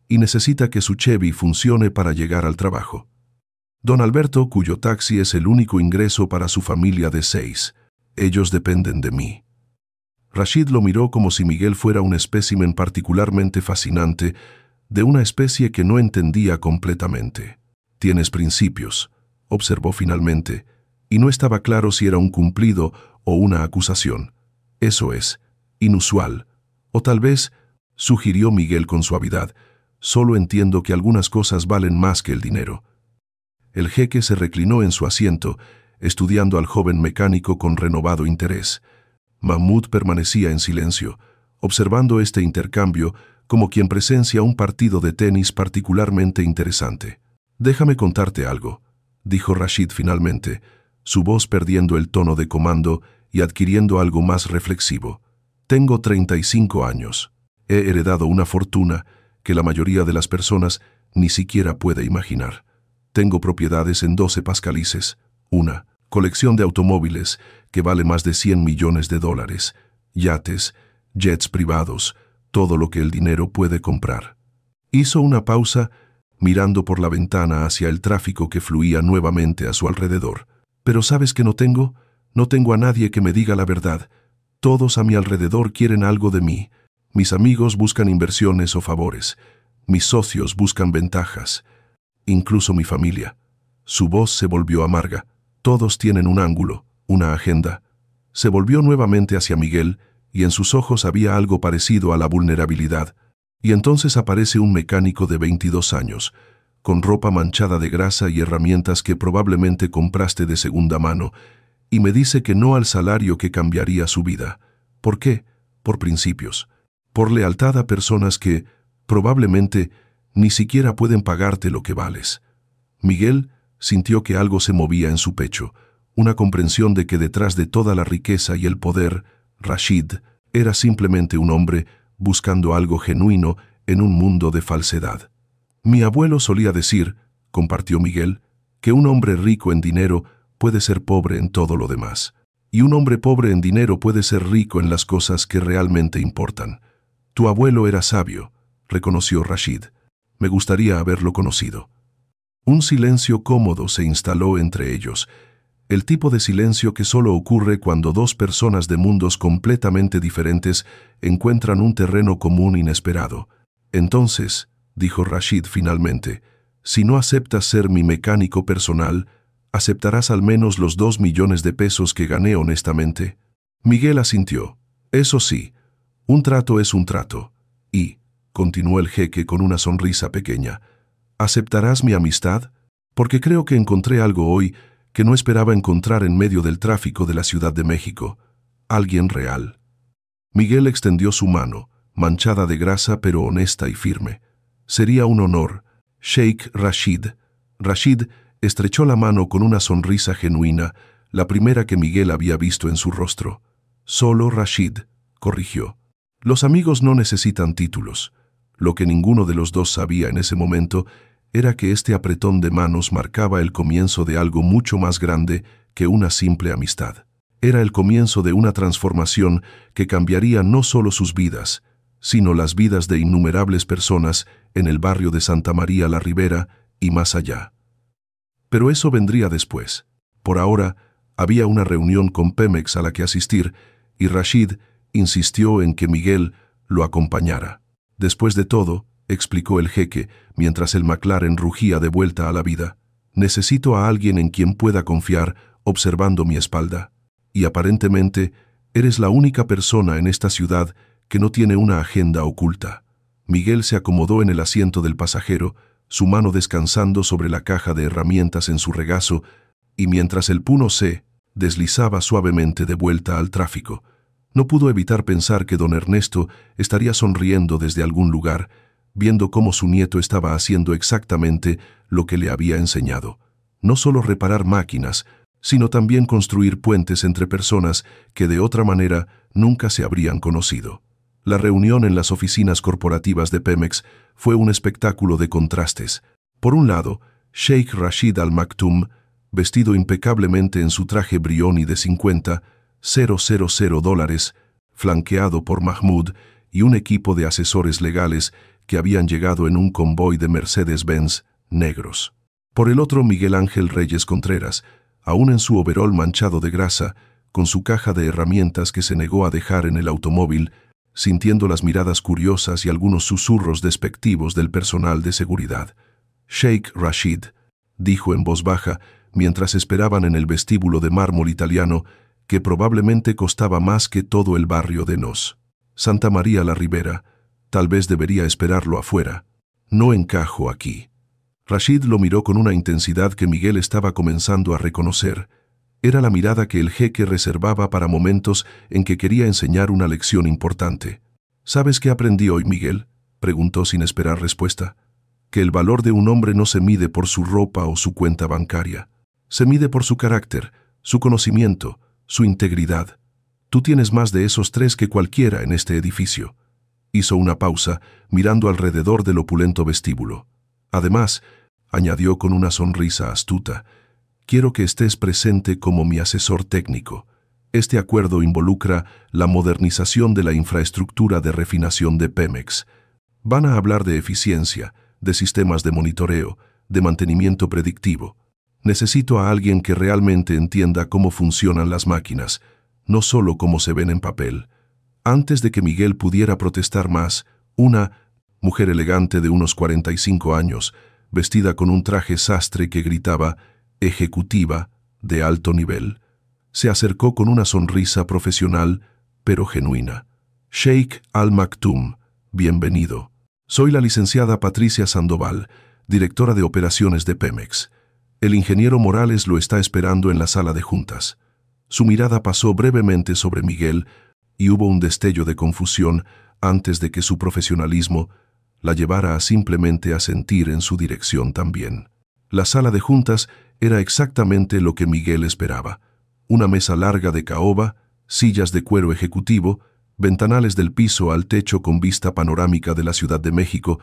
Speaker 1: y necesita que su Chevy funcione para llegar al trabajo. Don Alberto, cuyo taxi es el único ingreso para su familia de 6. Ellos dependen de mí». Rashid lo miró como si Miguel fuera un espécimen particularmente fascinante, de una especie que no entendía completamente. «Tienes principios», observó finalmente, y no estaba claro si era un cumplido o una acusación. «Eso es, inusual. O tal vez», sugirió Miguel con suavidad, «solo entiendo que algunas cosas valen más que el dinero». El jeque se reclinó en su asiento, estudiando al joven mecánico con renovado interés. Mahmoud permanecía en silencio, observando este intercambio como quien presencia un partido de tenis particularmente interesante. «Déjame contarte algo», dijo Rashid finalmente, su voz perdiendo el tono de comando y adquiriendo algo más reflexivo. «Tengo 35 años. He heredado una fortuna que la mayoría de las personas ni siquiera puede imaginar. Tengo propiedades en 12 pascalices, una colección de automóviles que vale más de 100 millones de dólares, yates, jets privados, todo lo que el dinero puede comprar». Hizo una pausa, mirando por la ventana hacia el tráfico que fluía nuevamente a su alrededor. «Pero ¿sabes qué no tengo? No tengo a nadie que me diga la verdad. Todos a mi alrededor quieren algo de mí. Mis amigos buscan inversiones o favores. Mis socios buscan ventajas. Incluso mi familia». Su voz se volvió amarga. «Todos tienen un ángulo, una agenda». Se volvió nuevamente hacia Miguel, y en sus ojos había algo parecido a la vulnerabilidad. Y entonces aparece un mecánico de 22 años, con ropa manchada de grasa y herramientas que probablemente compraste de segunda mano, y me dice que no al salario que cambiaría su vida. ¿Por qué? Por principios. Por lealtad a personas que, probablemente, ni siquiera pueden pagarte lo que vales. Miguel sintió que algo se movía en su pecho, una comprensión de que detrás de toda la riqueza y el poder, Rashid era simplemente un hombre buscando algo genuino en un mundo de falsedad. «Mi abuelo solía decir», compartió Miguel, «que un hombre rico en dinero puede ser pobre en todo lo demás. Y un hombre pobre en dinero puede ser rico en las cosas que realmente importan». «Tu abuelo era sabio», reconoció Rashid. «Me gustaría haberlo conocido». Un silencio cómodo se instaló entre ellos, el tipo de silencio que solo ocurre cuando dos personas de mundos completamente diferentes encuentran un terreno común inesperado. «Entonces», dijo Rashid finalmente, «si no aceptas ser mi mecánico personal, ¿aceptarás al menos los 2 millones de pesos que gané honestamente?» Miguel asintió. «Eso sí, un trato es un trato. Y», continuó el jeque con una sonrisa pequeña, «¿aceptarás mi amistad? Porque creo que encontré algo hoy que no esperaba encontrar en medio del tráfico de la Ciudad de México. Alguien real». Miguel extendió su mano, manchada de grasa pero honesta y firme. «Sería un honor, Sheikh Rashid». Rashid estrechó la mano con una sonrisa genuina, la primera que Miguel había visto en su rostro. «Solo Rashid», corrigió. «Los amigos no necesitan títulos». Lo que ninguno de los dos sabía en ese momento era que este apretón de manos marcaba el comienzo de algo mucho más grande que una simple amistad. Era el comienzo de una transformación que cambiaría no solo sus vidas, sino las vidas de innumerables personas en el barrio de Santa María la Ribera y más allá. Pero eso vendría después. Por ahora, había una reunión con Pemex a la que asistir, y Rashid insistió en que Miguel lo acompañara. «Después de todo», explicó el jeque, mientras el McLaren rugía de vuelta a la vida, «necesito a alguien en quien pueda confiar observando mi espalda. Y aparentemente, eres la única persona en esta ciudad que no tiene una agenda oculta». Miguel se acomodó en el asiento del pasajero, su mano descansando sobre la caja de herramientas en su regazo, y mientras el Puno C deslizaba suavemente de vuelta al tráfico, no pudo evitar pensar que don Ernesto estaría sonriendo desde algún lugar, viendo cómo su nieto estaba haciendo exactamente lo que le había enseñado. No solo reparar máquinas, sino también construir puentes entre personas que de otra manera nunca se habrían conocido. La reunión en las oficinas corporativas de Pemex fue un espectáculo de contrastes. Por un lado, Sheikh Rashid Al Maktoum, vestido impecablemente en su traje brioni de $50,000, flanqueado por Mahmoud y un equipo de asesores legales que habían llegado en un convoy de Mercedes-Benz negros. Por el otro, Miguel Ángel Reyes Contreras, aún en su overol manchado de grasa, con su caja de herramientas que se negó a dejar en el automóvil, sintiendo las miradas curiosas y algunos susurros despectivos del personal de seguridad. «Sheikh Rashid», dijo en voz baja, mientras esperaban en el vestíbulo de mármol italiano, que probablemente costaba más que todo el barrio de Nos. «Santa María la Ribera, tal vez debería esperarlo afuera. No encajo aquí». Rashid lo miró con una intensidad que Miguel estaba comenzando a reconocer. Era la mirada que el jeque reservaba para momentos en que quería enseñar una lección importante. ¿Sabes qué aprendí hoy, Miguel?, preguntó sin esperar respuesta. Que el valor de un hombre no se mide por su ropa o su cuenta bancaria. Se mide por su carácter, su conocimiento, su integridad. Tú tienes más de esos tres que cualquiera en este edificio. Hizo una pausa, mirando alrededor del opulento vestíbulo. Además, añadió con una sonrisa astuta, quiero que estés presente como mi asesor técnico. Este acuerdo involucra la modernización de la infraestructura de refinación de Pemex. Van a hablar de eficiencia, de sistemas de monitoreo, de mantenimiento predictivo. Necesito a alguien que realmente entienda cómo funcionan las máquinas, no solo cómo se ven en papel. Antes de que Miguel pudiera protestar más, una mujer elegante de unos 45 años, vestida con un traje sastre que gritaba «ejecutiva» de alto nivel, se acercó con una sonrisa profesional, pero genuina. «Sheikh Al Maktoum, bienvenido. Soy la licenciada Patricia Sandoval, directora de operaciones de Pemex. El ingeniero Morales lo está esperando en la sala de juntas». Su mirada pasó brevemente sobre Miguel y hubo un destello de confusión antes de que su profesionalismo la llevara a simplemente asentir en su dirección también. La sala de juntas era exactamente lo que Miguel esperaba. Una mesa larga de caoba, sillas de cuero ejecutivo, ventanales del piso al techo con vista panorámica de la Ciudad de México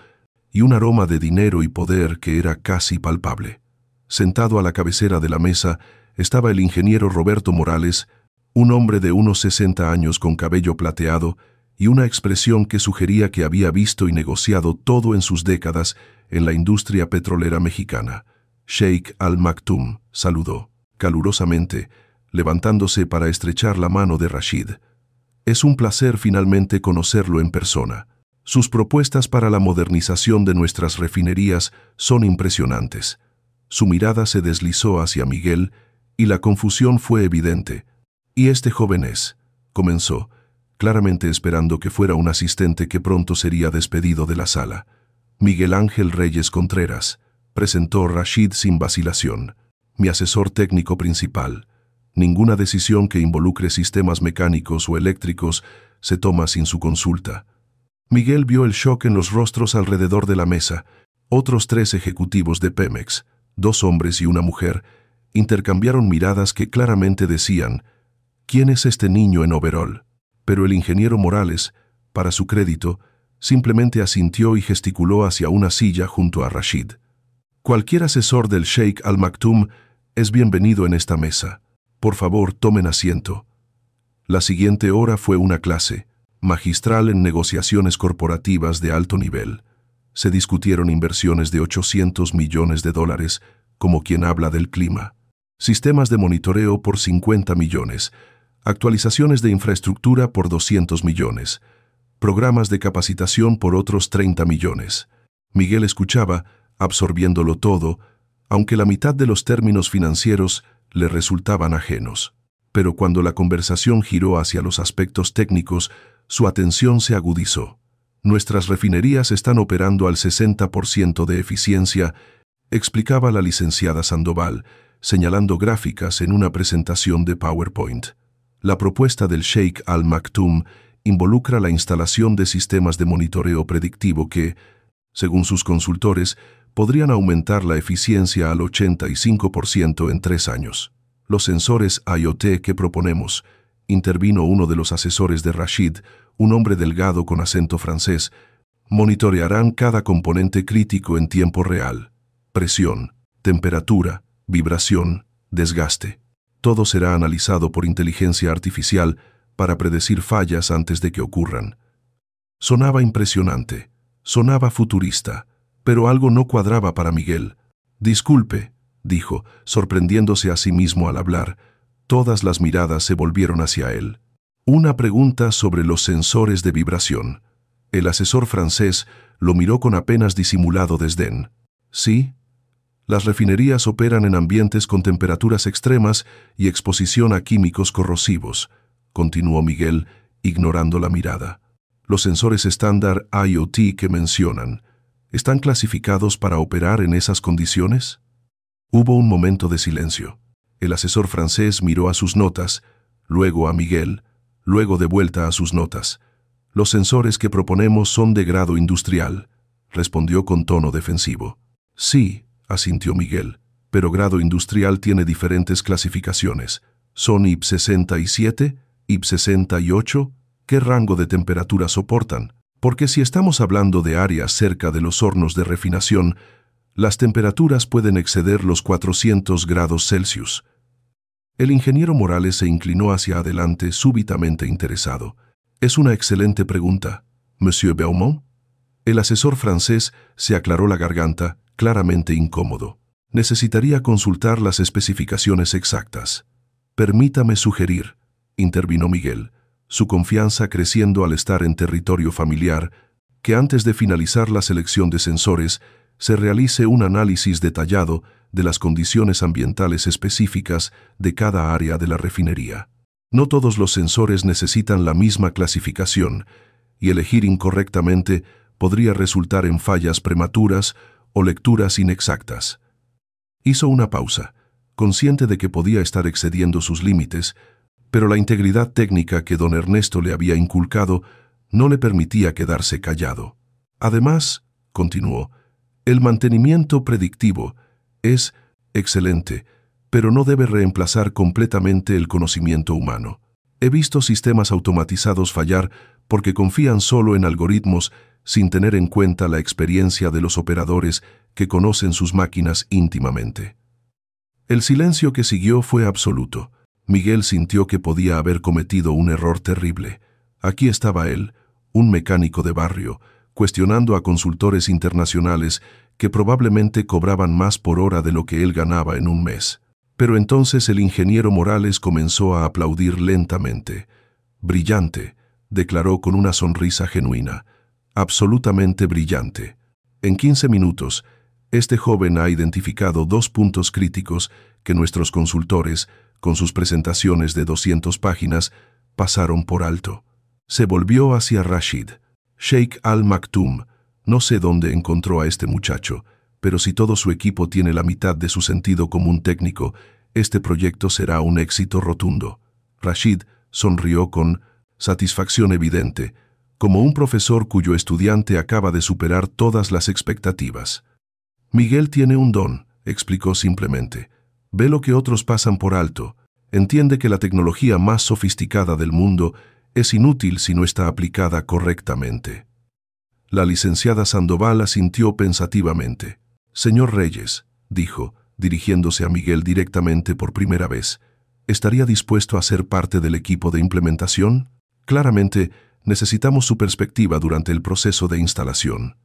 Speaker 1: y un aroma de dinero y poder que era casi palpable. Sentado a la cabecera de la mesa estaba el ingeniero Roberto Morales, un hombre de unos 60 años con cabello plateado y una expresión que sugería que había visto y negociado todo en sus décadas en la industria petrolera mexicana. Sheikh Al Maktoum saludó calurosamente, levantándose para estrechar la mano de Rashid. Es un placer finalmente conocerlo en persona. Sus propuestas para la modernización de nuestras refinerías son impresionantes. Su mirada se deslizó hacia Miguel y la confusión fue evidente. «¿Y este joven es?», comenzó, claramente esperando que fuera un asistente que pronto sería despedido de la sala. «Miguel Ángel Reyes Contreras», presentó Rashid sin vacilación. «Mi asesor técnico principal. Ninguna decisión que involucre sistemas mecánicos o eléctricos se toma sin su consulta». Miguel vio el shock en los rostros alrededor de la mesa. Otros 3 ejecutivos de Pemex, 2 hombres y una mujer, intercambiaron miradas que claramente decían, «¿Quién es este niño en overol?». Pero el ingeniero Morales, para su crédito, simplemente asintió y gesticuló hacia una silla junto a Rashid. «Cualquier asesor del Sheikh Al Maktoum es bienvenido en esta mesa. Por favor, tomen asiento». La siguiente hora fue una clase magistral en negociaciones corporativas de alto nivel. Se discutieron inversiones de $800 millones, como quien habla del clima. Sistemas de monitoreo por 50 millones, actualizaciones de infraestructura por 200 millones, programas de capacitación por otros 30 millones. Miguel escuchaba, absorbiéndolo todo, aunque la mitad de los términos financieros le resultaban ajenos. Pero cuando la conversación giró hacia los aspectos técnicos, su atención se agudizó. «Nuestras refinerías están operando al 60% de eficiencia», explicaba la licenciada Sandoval, señalando gráficas en una presentación de PowerPoint. La propuesta del Sheikh Al Maktoum involucra la instalación de sistemas de monitoreo predictivo que, según sus consultores, podrían aumentar la eficiencia al 85% en 3 años. «Los sensores IoT que proponemos», intervino uno de los asesores de Rashid, un hombre delgado con acento francés, «monitorearán cada componente crítico en tiempo real. Presión, temperatura, vibración, desgaste. Todo será analizado por inteligencia artificial para predecir fallas antes de que ocurran». Sonaba impresionante, sonaba futurista, pero algo no cuadraba para Miguel. «Disculpe», dijo, sorprendiéndose a sí mismo al hablar. Todas las miradas se volvieron hacia él. «Una pregunta sobre los sensores de vibración». El asesor francés lo miró con apenas disimulado desdén. «¿Sí? Las refinerías operan en ambientes con temperaturas extremas y exposición a químicos corrosivos», continuó Miguel, ignorando la mirada. «Los sensores estándar IoT que mencionan, ¿están clasificados para operar en esas condiciones?». Hubo un momento de silencio. El asesor francés miró a sus notas, luego a Miguel, luego de vuelta a sus notas. Los sensores que proponemos son de grado industrial, respondió con tono defensivo. Sí, asintió Miguel, pero grado industrial tiene diferentes clasificaciones. ¿Son IP 67, IP 68? ¿Qué rango de temperatura soportan? Porque si estamos hablando de áreas cerca de los hornos de refinación, las temperaturas pueden exceder los 400 grados Celsius. El ingeniero Morales se inclinó hacia adelante súbitamente interesado. Es una excelente pregunta, Monsieur Beaumont. El asesor francés se aclaró la garganta, claramente incómodo. Necesitaría consultar las especificaciones exactas. Permítame sugerir, intervino Miguel, su confianza creciendo al estar en territorio familiar, que antes de finalizar la selección de sensores, se realice un análisis detallado de las condiciones ambientales específicas de cada área de la refinería. No todos los sensores necesitan la misma clasificación, y elegir incorrectamente podría resultar en fallas prematuras o lecturas inexactas. Hizo una pausa, consciente de que podía estar excediendo sus límites, pero la integridad técnica que don Ernesto le había inculcado no le permitía quedarse callado. Además, continuó, el mantenimiento predictivo es excelente, pero no debe reemplazar completamente el conocimiento humano. He visto sistemas automatizados fallar porque confían solo en algoritmos sin tener en cuenta la experiencia de los operadores que conocen sus máquinas íntimamente. El silencio que siguió fue absoluto. Miguel sintió que podía haber cometido un error terrible. Aquí estaba él, un mecánico de barrio, cuestionando a consultores internacionales que probablemente cobraban más por hora de lo que él ganaba en un mes. Pero entonces el ingeniero Morales comenzó a aplaudir lentamente. Brillante, declaró con una sonrisa genuina. Absolutamente brillante. En 15 minutos, este joven ha identificado 2 puntos críticos que nuestros consultores, con sus presentaciones de 200 páginas, pasaron por alto. Se volvió hacia Rashid. Sheikh Al Maktoum, no sé dónde encontró a este muchacho, pero si todo su equipo tiene la mitad de su sentido común técnico, este proyecto será un éxito rotundo. Rashid sonrió con satisfacción evidente, como un profesor cuyo estudiante acaba de superar todas las expectativas. Miguel tiene un don, explicó simplemente. Ve lo que otros pasan por alto. Entiende que la tecnología más sofisticada del mundo es inútil si no está aplicada correctamente. La licenciada Sandoval asintió pensativamente. Señor Reyes, dijo, dirigiéndose a Miguel directamente por primera vez, ¿estaría dispuesto a ser parte del equipo de implementación? Claramente, necesitamos su perspectiva durante el proceso de instalación.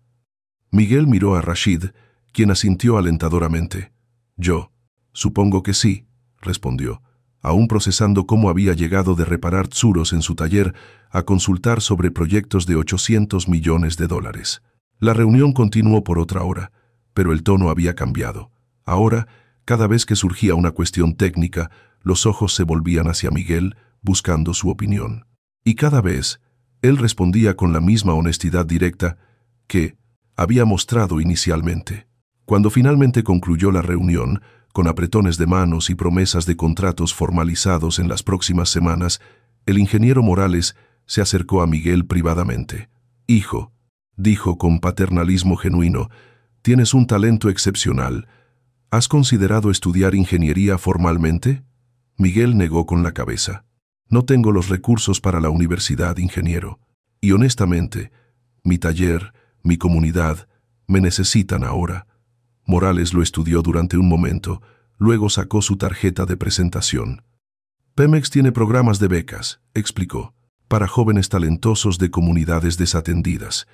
Speaker 1: Miguel miró a Rashid, quien asintió alentadoramente. Yo, supongo que sí, respondió, aún procesando cómo había llegado de reparar tsuros en su taller a consultar sobre proyectos de $800 millones. La reunión continuó por otra hora, pero el tono había cambiado. Ahora, cada vez que surgía una cuestión técnica, los ojos se volvían hacia Miguel, buscando su opinión. Y cada vez, él respondía con la misma honestidad directa que había mostrado inicialmente. Cuando finalmente concluyó la reunión, con apretones de manos y promesas de contratos formalizados en las próximas semanas, el ingeniero Morales se acercó a Miguel privadamente. Hijo, dijo con paternalismo genuino, tienes un talento excepcional. ¿Has considerado estudiar ingeniería formalmente? Miguel negó con la cabeza. No tengo los recursos para la universidad, ingeniero. Y honestamente, mi taller, mi comunidad, me necesitan ahora. Morales lo estudió durante un momento, luego sacó su tarjeta de presentación. Pemex tiene programas de becas, explicó, para jóvenes talentosos de comunidades desatendidas.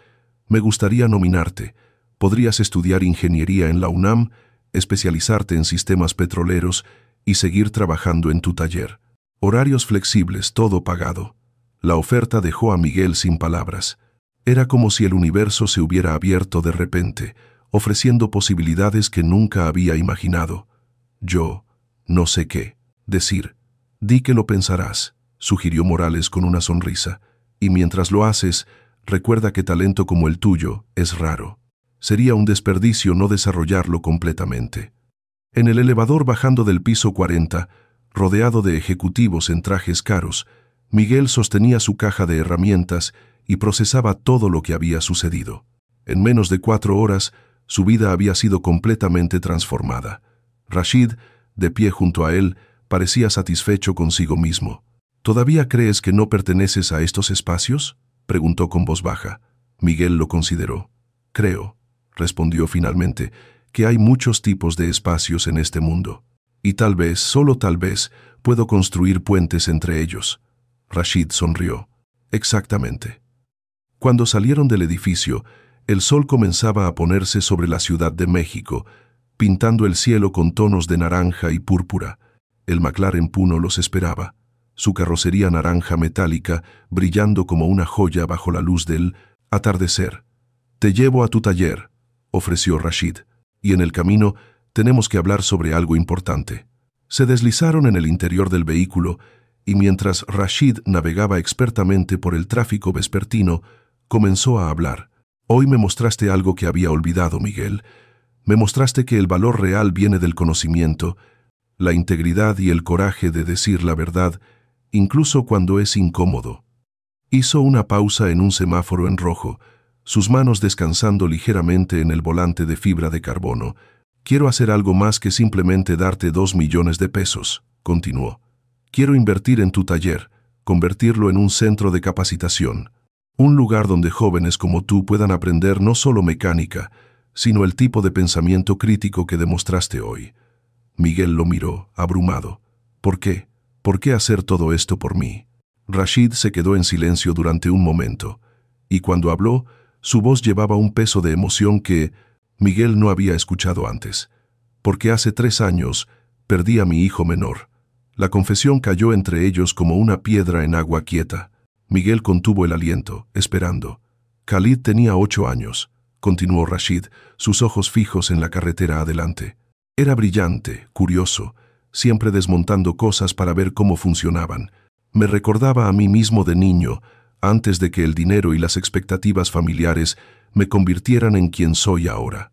Speaker 1: Me gustaría nominarte. Podrías estudiar ingeniería en la UNAM, especializarte en sistemas petroleros y seguir trabajando en tu taller. Horarios flexibles, todo pagado. La oferta dejó a Miguel sin palabras. Era como si el universo se hubiera abierto de repente, ofreciendo posibilidades que nunca había imaginado. Yo, no sé qué decir. Di que lo pensarás, sugirió Morales con una sonrisa, y mientras lo haces, recuerda que talento como el tuyo es raro. Sería un desperdicio no desarrollarlo completamente. En el elevador bajando del piso 40, rodeado de ejecutivos en trajes caros, Miguel sostenía su caja de herramientas y procesaba todo lo que había sucedido. En menos de 4 horas, su vida había sido completamente transformada. Rashid, de pie junto a él, parecía satisfecho consigo mismo. ¿Todavía crees que no perteneces a estos espacios?, preguntó con voz baja. Miguel lo consideró. Creo, respondió finalmente, que hay muchos tipos de espacios en este mundo. Y tal vez, solo tal vez, puedo construir puentes entre ellos. Rashid sonrió. Exactamente. Cuando salieron del edificio, el sol comenzaba a ponerse sobre la Ciudad de México, pintando el cielo con tonos de naranja y púrpura. El McLaren Puno los esperaba, su carrocería naranja metálica brillando como una joya bajo la luz del atardecer. «Te llevo a tu taller», ofreció Rashid, «y en el camino tenemos que hablar sobre algo importante». Se deslizaron en el interior del vehículo y mientras Rashid navegaba expertamente por el tráfico vespertino, comenzó a hablar. «Hoy me mostraste algo que había olvidado, Miguel. Me mostraste que el valor real viene del conocimiento, la integridad y el coraje de decir la verdad, incluso cuando es incómodo». Hizo una pausa en un semáforo en rojo, sus manos descansando ligeramente en el volante de fibra de carbono. «Quiero hacer algo más que simplemente darte 2 millones de pesos», continuó. «Quiero invertir en tu taller, convertirlo en un centro de capacitación, un lugar donde jóvenes como tú puedan aprender no solo mecánica, sino el tipo de pensamiento crítico que demostraste hoy». Miguel lo miró, abrumado. «¿Por qué? ¿Por qué hacer todo esto por mí?». Rashid se quedó en silencio durante un momento, y cuando habló, su voz llevaba un peso de emoción que Miguel no había escuchado antes. «Porque hace 3 años perdí a mi hijo menor». La confesión cayó entre ellos como una piedra en agua quieta. Miguel contuvo el aliento, esperando. «Khalid tenía 8 años», continuó Rashid, sus ojos fijos en la carretera adelante. «Era brillante, curioso, siempre desmontando cosas para ver cómo funcionaban. Me recordaba a mí mismo de niño, antes de que el dinero y las expectativas familiares me convirtieran en quien soy ahora».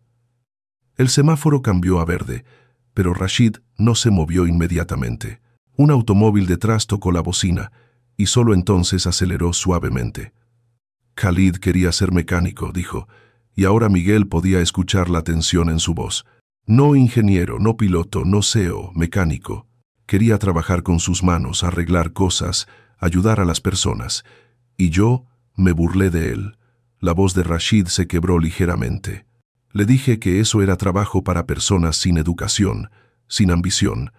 Speaker 1: El semáforo cambió a verde, pero Rashid no se movió inmediatamente. Un automóvil detrás tocó la bocina, y solo entonces aceleró suavemente. «Khalid quería ser mecánico», dijo, y ahora Miguel podía escuchar la tensión en su voz. «No ingeniero, no piloto, no CEO, mecánico. Quería trabajar con sus manos, arreglar cosas, ayudar a las personas. Y yo me burlé de él». La voz de Rashid se quebró ligeramente. «Le dije que eso era trabajo para personas sin educación, sin ambición.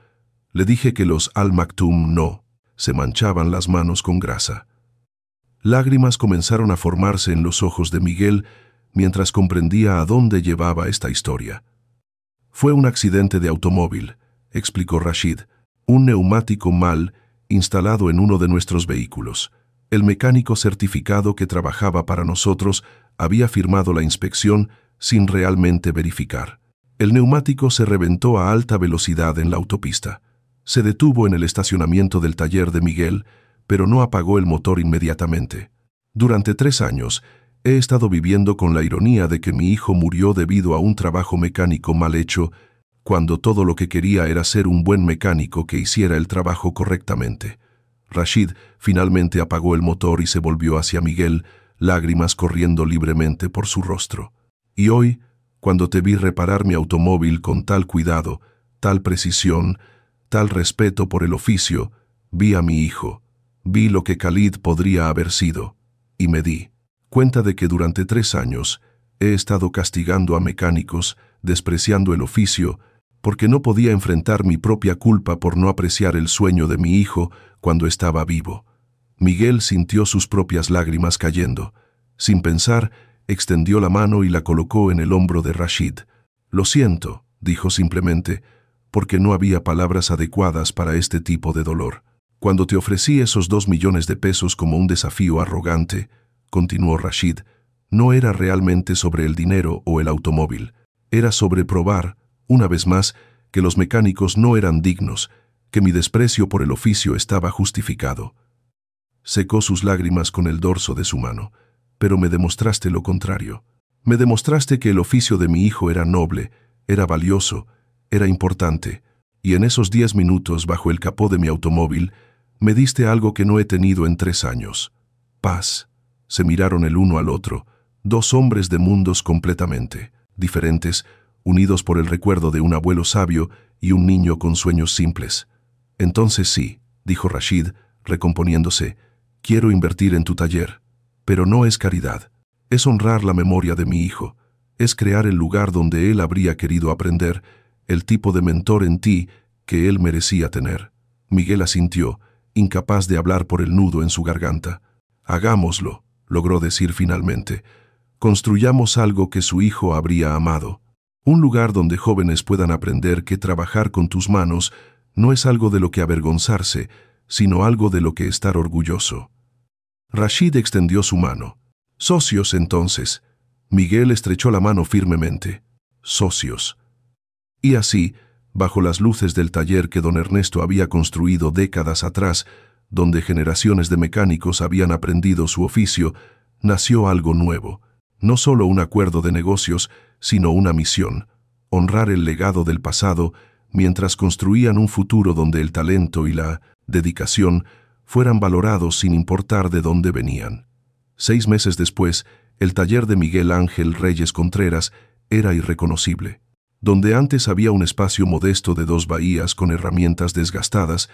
Speaker 1: Le dije que los Al Maktoum no». Se manchaban las manos con grasa. Lágrimas comenzaron a formarse en los ojos de Miguel mientras comprendía a dónde llevaba esta historia. «Fue un accidente de automóvil», explicó Rashid. «Un neumático mal instalado en uno de nuestros vehículos. El mecánico certificado que trabajaba para nosotros había firmado la inspección sin realmente verificar. El neumático se reventó a alta velocidad en la autopista. Se detuvo en el estacionamiento del taller de Miguel, pero no apagó el motor inmediatamente. Durante 3 años he estado viviendo con la ironía de que mi hijo murió debido a un trabajo mecánico mal hecho, cuando todo lo que quería era ser un buen mecánico que hiciera el trabajo correctamente». Rashid finalmente apagó el motor y se volvió hacia Miguel, lágrimas corriendo libremente por su rostro. «Y hoy, cuando te vi reparar mi automóvil con tal cuidado, tal precisión, tal respeto por el oficio, vi a mi hijo, vi lo que Khalid podría haber sido, y me di cuenta de que durante 3 años he estado castigando a mecánicos, despreciando el oficio, porque no podía enfrentar mi propia culpa por no apreciar el sueño de mi hijo cuando estaba vivo». Miguel sintió sus propias lágrimas cayendo. Sin pensar, extendió la mano y la colocó en el hombro de Rashid. «Lo siento», dijo simplemente, porque no había palabras adecuadas para este tipo de dolor. «Cuando te ofrecí esos 2 millones de pesos como un desafío arrogante», continuó Rashid, «no era realmente sobre el dinero o el automóvil. Era sobre probar, una vez más, que los mecánicos no eran dignos, que mi desprecio por el oficio estaba justificado». Secó sus lágrimas con el dorso de su mano. «Pero me demostraste lo contrario. Me demostraste que el oficio de mi hijo era noble, era valioso, era importante, y en esos 10 minutos bajo el capó de mi automóvil me diste algo que no he tenido en 3 años. Paz. Se miraron el uno al otro, dos hombres de mundos completamente diferentes, unidos por el recuerdo de un abuelo sabio y un niño con sueños simples. Entonces sí, dijo Rashid, recomponiéndose, quiero invertir en tu taller. Pero no es caridad. Es honrar la memoria de mi hijo. Es crear el lugar donde él habría querido aprender, el tipo de mentor en ti que él merecía tener. Miguel asintió, incapaz de hablar por el nudo en su garganta. Hagámoslo, logró decir finalmente. Construyamos algo que su hijo habría amado. Un lugar donde jóvenes puedan aprender que trabajar con tus manos no es algo de lo que avergonzarse, sino algo de lo que estar orgulloso. Rashid extendió su mano. Socios, entonces. Miguel estrechó la mano firmemente. Socios. Y así, bajo las luces del taller que don Ernesto había construido décadas atrás, donde generaciones de mecánicos habían aprendido su oficio, nació algo nuevo. No solo un acuerdo de negocios, sino una misión: honrar el legado del pasado mientras construían un futuro donde el talento y la dedicación fueran valorados sin importar de dónde venían. 6 meses después, el taller de Miguel Ángel Reyes Contreras era irreconocible. Donde antes había un espacio modesto de 2 bahías con herramientas desgastadas,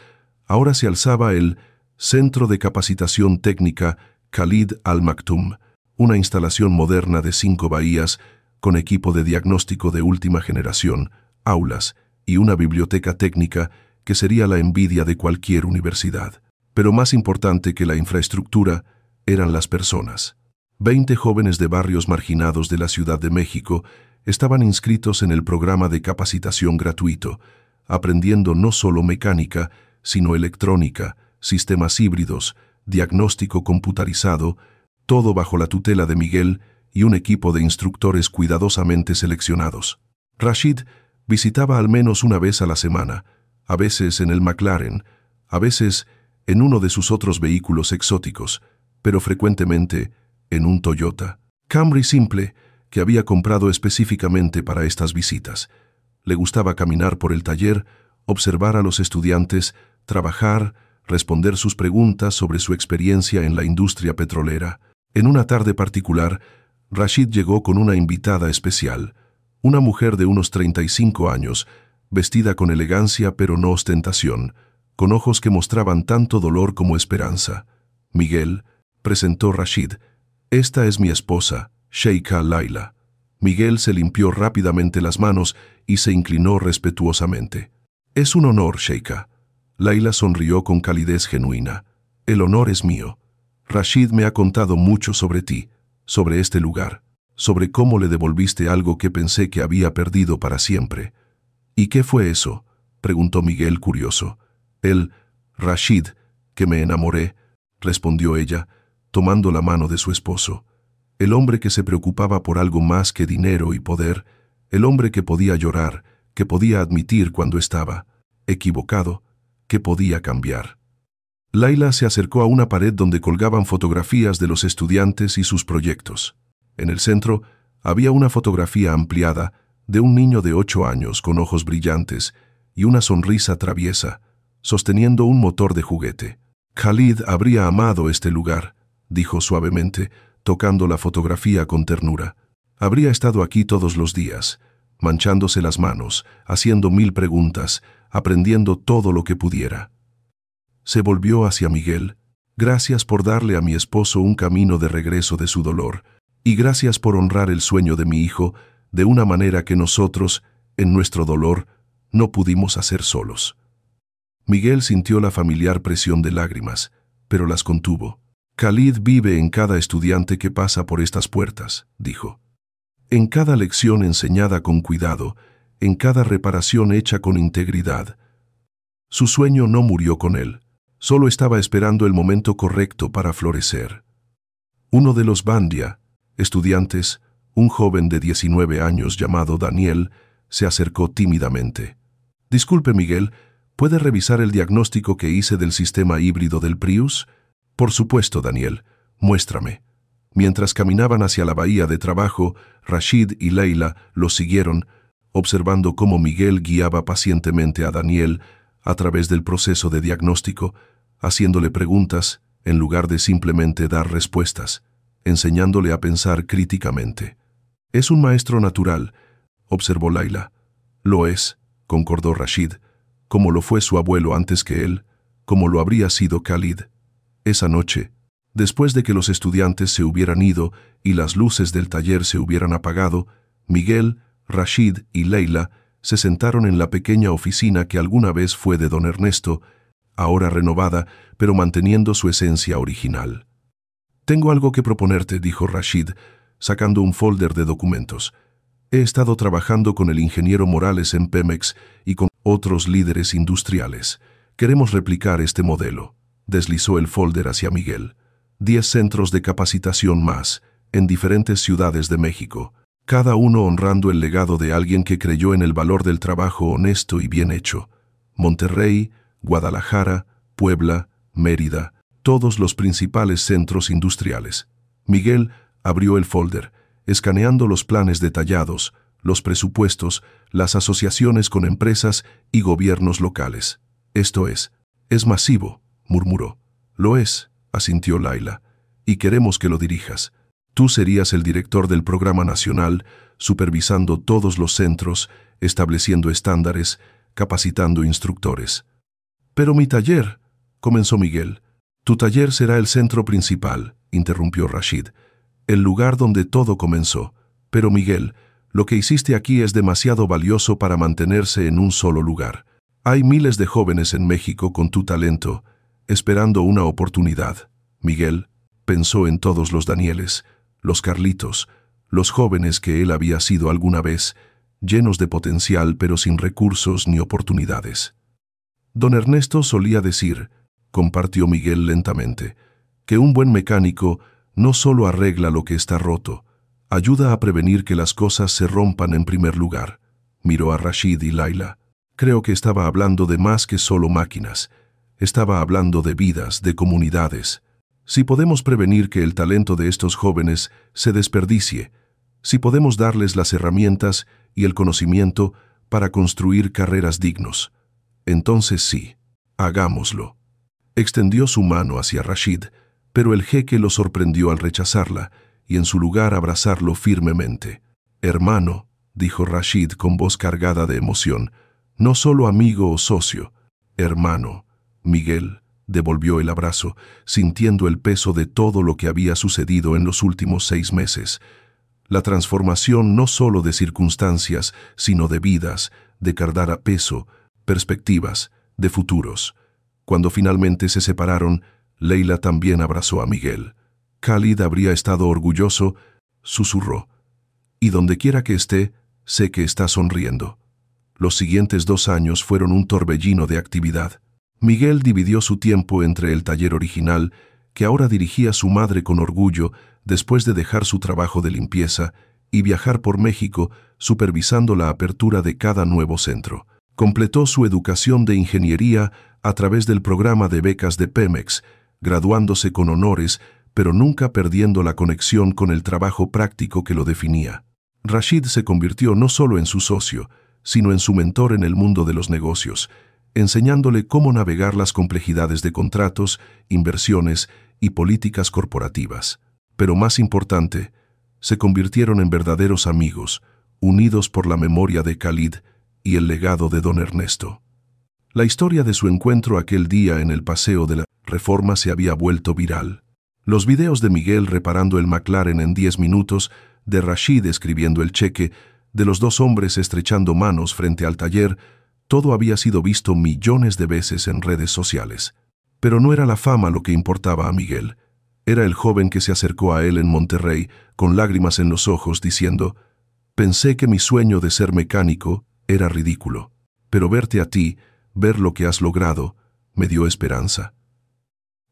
Speaker 1: ahora se alzaba el Centro de Capacitación Técnica Khalid Al Maktoum, una instalación moderna de 5 bahías con equipo de diagnóstico de última generación, aulas y una biblioteca técnica que sería la envidia de cualquier universidad. Pero más importante que la infraestructura eran las personas. 20 jóvenes de barrios marginados de la Ciudad de México estaban inscritos en el programa de capacitación gratuito, aprendiendo no solo mecánica, sino electrónica, sistemas híbridos, diagnóstico computarizado, todo bajo la tutela de Miguel y un equipo de instructores cuidadosamente seleccionados. Rashid visitaba al menos una vez a la semana, a veces en el McLaren, a veces en uno de sus otros vehículos exóticos, pero frecuentemente en un Toyota Camry simple que había comprado específicamente para estas visitas. Le gustaba caminar por el taller, observar a los estudiantes, trabajar, responder sus preguntas sobre su experiencia en la industria petrolera. En una tarde particular, Rashid llegó con una invitada especial, una mujer de unos 35 años, vestida con elegancia pero no ostentación, con ojos que mostraban tanto dolor como esperanza. Miguel, presentó Rashid, esta es mi esposa, Sheikha Laila. Miguel se limpió rápidamente las manos y se inclinó respetuosamente. Es un honor, Sheikha. Laila sonrió con calidez genuina. El honor es mío. Rashid me ha contado mucho sobre ti, sobre este lugar, sobre cómo le devolviste algo que pensé que había perdido para siempre. ¿Y qué fue eso?, preguntó Miguel curioso. Rashid, que me enamoré, respondió ella, tomando la mano de su esposo. El hombre que se preocupaba por algo más que dinero y poder, el hombre que podía llorar, que podía admitir cuando estaba equivocado, que podía cambiar. Laila se acercó a una pared donde colgaban fotografías de los estudiantes y sus proyectos. En el centro había una fotografía ampliada de un niño de 8 años con ojos brillantes y una sonrisa traviesa, sosteniendo un motor de juguete. Khalid habría amado este lugar, dijo suavemente, tocando la fotografía con ternura. Habría estado aquí todos los días, manchándose las manos, haciendo 1000 preguntas, aprendiendo todo lo que pudiera. Se volvió hacia Miguel. Gracias por darle a mi esposo un camino de regreso de su dolor, y gracias por honrar el sueño de mi hijo de una manera que nosotros, en nuestro dolor, no pudimos hacer solos. Miguel sintió la familiar presión de lágrimas, pero las contuvo. Khalid vive en cada estudiante que pasa por estas puertas, dijo. En cada lección enseñada con cuidado, en cada reparación hecha con integridad. Su sueño no murió con él, solo estaba esperando el momento correcto para florecer. Uno de los Bandia, estudiantes, un joven de 19 años llamado Daniel, se acercó tímidamente. Disculpe, Miguel, ¿puede revisar el diagnóstico que hice del sistema híbrido del Prius? Por supuesto, Daniel, muéstrame. Mientras caminaban hacia la bahía de trabajo, Rashid y Leila los siguieron, observando cómo Miguel guiaba pacientemente a Daniel a través del proceso de diagnóstico, haciéndole preguntas en lugar de simplemente dar respuestas, enseñándole a pensar críticamente. «Es un maestro natural», observó Layla. «Lo es», concordó Rashid, «como lo fue su abuelo antes que él, como lo habría sido Khalid». Esa noche, después de que los estudiantes se hubieran ido y las luces del taller se hubieran apagado, Miguel, Rashid y Layla se sentaron en la pequeña oficina que alguna vez fue de don Ernesto, ahora renovada, pero manteniendo su esencia original. «Tengo algo que proponerte», dijo Rashid, sacando un folder de documentos. «He estado trabajando con el ingeniero Morales en Pemex y con otros líderes industriales. Queremos replicar este modelo». Deslizó el folder hacia Miguel. 10 centros de capacitación más, en diferentes ciudades de México, cada uno honrando el legado de alguien que creyó en el valor del trabajo honesto y bien hecho. Monterrey, Guadalajara, Puebla, Mérida, todos los principales centros industriales. Miguel abrió el folder, escaneando los planes detallados, los presupuestos, las asociaciones con empresas y gobiernos locales. «Esto es masivo», murmuró. «Lo es», asintió Layla, «y queremos que lo dirijas. Tú serías el director del programa nacional, supervisando todos los centros, estableciendo estándares, capacitando instructores». «Pero mi taller», comenzó Miguel. «Tu taller será el centro principal», interrumpió Rashid, «el lugar donde todo comenzó. Pero Miguel, lo que hiciste aquí es demasiado valioso para mantenerse en un solo lugar. Hay miles de jóvenes en México con tu talento, esperando una oportunidad». Miguel pensó en todos los Danieles, los Carlitos, los jóvenes que él había sido alguna vez, llenos de potencial pero sin recursos ni oportunidades. Don Ernesto solía decir, compartió Miguel lentamente, que un buen mecánico no solo arregla lo que está roto, ayuda a prevenir que las cosas se rompan en primer lugar. Miró a Rashid y Layla. Creo que estaba hablando de más que solo máquinas. Estaba hablando de vidas, de comunidades. Si podemos prevenir que el talento de estos jóvenes se desperdicie, si podemos darles las herramientas y el conocimiento para construir carreras dignos, entonces sí, hagámoslo. Extendió su mano hacia Rashid, pero el jeque lo sorprendió al rechazarla y en su lugar abrazarlo firmemente. «Hermano», dijo Rashid con voz cargada de emoción, «no solo amigo o socio, hermano». Miguel devolvió el abrazo, sintiendo el peso de todo lo que había sucedido en los últimos 6 meses. La transformación no solo de circunstancias, sino de vidas, de cargar a peso, perspectivas, de futuros. Cuando finalmente se separaron, Layla también abrazó a Miguel. «Khalid habría estado orgulloso», susurró. «Y dondequiera que esté, sé que está sonriendo». Los siguientes 2 años fueron un torbellino de actividad. Miguel dividió su tiempo entre el taller original, que ahora dirigía su madre con orgullo después de dejar su trabajo de limpieza, y viajar por México supervisando la apertura de cada nuevo centro. Completó su educación de ingeniería a través del programa de becas de Pemex, graduándose con honores, pero nunca perdiendo la conexión con el trabajo práctico que lo definía. Rashid se convirtió no solo en su socio, sino en su mentor en el mundo de los negocios, enseñándole cómo navegar las complejidades de contratos, inversiones y políticas corporativas. Pero más importante, se convirtieron en verdaderos amigos, unidos por la memoria de Khalid y el legado de don Ernesto. La historia de su encuentro aquel día en el Paseo de la Reforma se había vuelto viral. Los videos de Miguel reparando el McLaren en 10 minutos, de Rashid escribiendo el cheque, de los 2 hombres estrechando manos frente al taller, todo había sido visto millones de veces en redes sociales. Pero no era la fama lo que importaba a Miguel. Era el joven que se acercó a él en Monterrey, con lágrimas en los ojos, diciendo: «Pensé que mi sueño de ser mecánico era ridículo, pero verte a ti, ver lo que has logrado, me dio esperanza».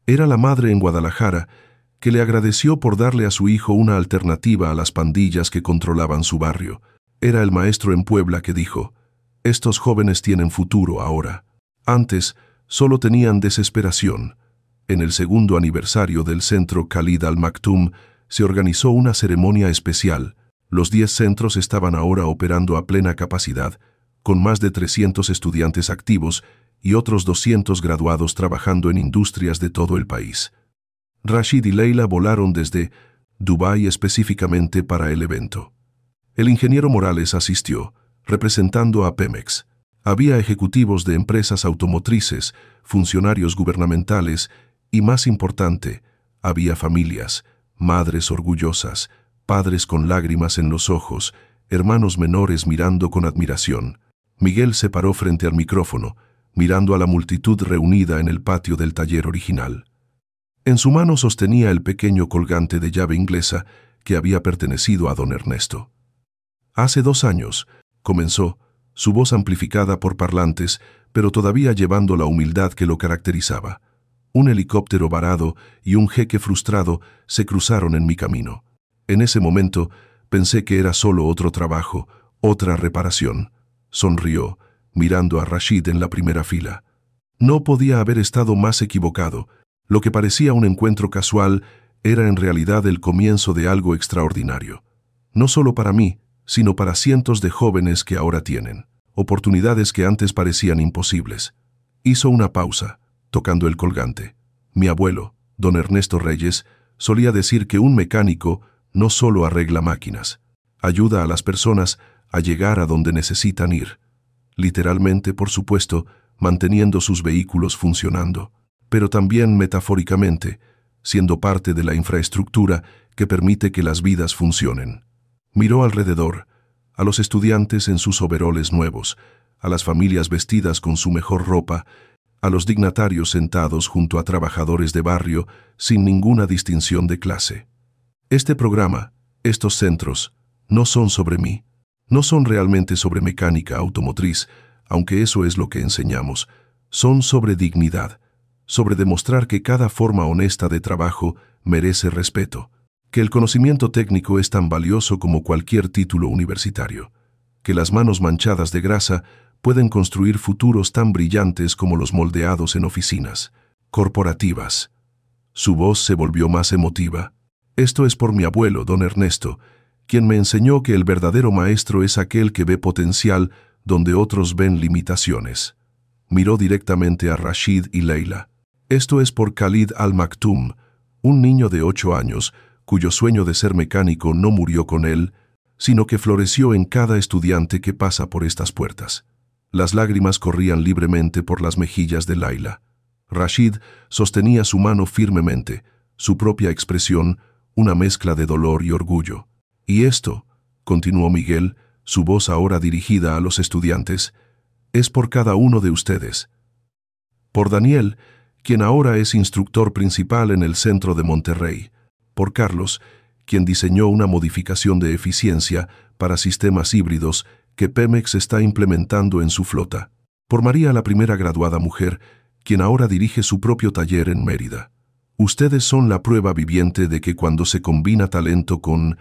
Speaker 1: Era la madre en Guadalajara, que le agradeció por darle a su hijo una alternativa a las pandillas que controlaban su barrio. Era el maestro en Puebla que dijo: «Estos jóvenes tienen futuro ahora. Antes solo tenían desesperación». En el 2º aniversario del centro Khalid Al Maktoum se organizó una ceremonia especial, Los 10 centros estaban ahora operando a plena capacidad, con más de 300 estudiantes activos y otros 200 graduados trabajando en industrias de todo el país. Rashid y Leila volaron desde Dubái específicamente para el evento. El ingeniero Morales asistió, representando a Pemex. Había ejecutivos de empresas automotrices, funcionarios gubernamentales y, más importante, había familias, madres orgullosas, padres con lágrimas en los ojos, hermanos menores mirando con admiración. Miguel se paró frente al micrófono, mirando a la multitud reunida en el patio del taller original. En su mano sostenía el pequeño colgante de llave inglesa que había pertenecido a don Ernesto. Hace 2 años, comenzó, su voz amplificada por parlantes, pero todavía llevando la humildad que lo caracterizaba. Un helicóptero varado y un jeque frustrado se cruzaron en mi camino. En ese momento pensé que era solo otro trabajo, otra reparación. Sonrió, mirando a Rashid en la primera fila. No podía haber estado más equivocado. Lo que parecía un encuentro casual era en realidad el comienzo de algo extraordinario. No solo para mí, sino para cientos de jóvenes que ahora tienen oportunidades que antes parecían imposibles. Hizo una pausa, tocando el colgante. Mi abuelo, don Ernesto Reyes, solía decir que un mecánico no solo arregla máquinas, ayuda a las personas a llegar a donde necesitan ir. Literalmente, por supuesto, manteniendo sus vehículos funcionando, pero también metafóricamente, siendo parte de la infraestructura que permite que las vidas funcionen. Miró alrededor, a los estudiantes en sus overoles nuevos, a las familias vestidas con su mejor ropa, a los dignatarios sentados junto a trabajadores de barrio sin ninguna distinción de clase. Este programa, estos centros, no son sobre mí, no son realmente sobre mecánica automotriz, aunque eso es lo que enseñamos, son sobre dignidad, sobre demostrar que cada forma honesta de trabajo merece respeto, que el conocimiento técnico es tan valioso como cualquier título universitario, que las manos manchadas de grasa pueden construir futuros tan brillantes como los moldeados en oficinas corporativas. Su voz se volvió más emotiva. Esto es por mi abuelo, don Ernesto, quien me enseñó que el verdadero maestro es aquel que ve potencial donde otros ven limitaciones. Miró directamente a Rashid y Leila. Esto es por Khalid Al Maktoum, un niño de 8 años, cuyo sueño de ser mecánico no murió con él, sino que floreció en cada estudiante que pasa por estas puertas. Las lágrimas corrían libremente por las mejillas de Leila. Rashid sostenía su mano firmemente, su propia expresión, una mezcla de dolor y orgullo. Y esto, continuó Miguel, su voz ahora dirigida a los estudiantes, es por cada uno de ustedes. Por Daniel, quien ahora es instructor principal en el centro de Monterrey. Por Carlos, quien diseñó una modificación de eficiencia para sistemas híbridos que Pemex está implementando en su flota. Por María, la primera graduada mujer, quien ahora dirige su propio taller en Mérida. Ustedes son la prueba viviente de que cuando se combina talento con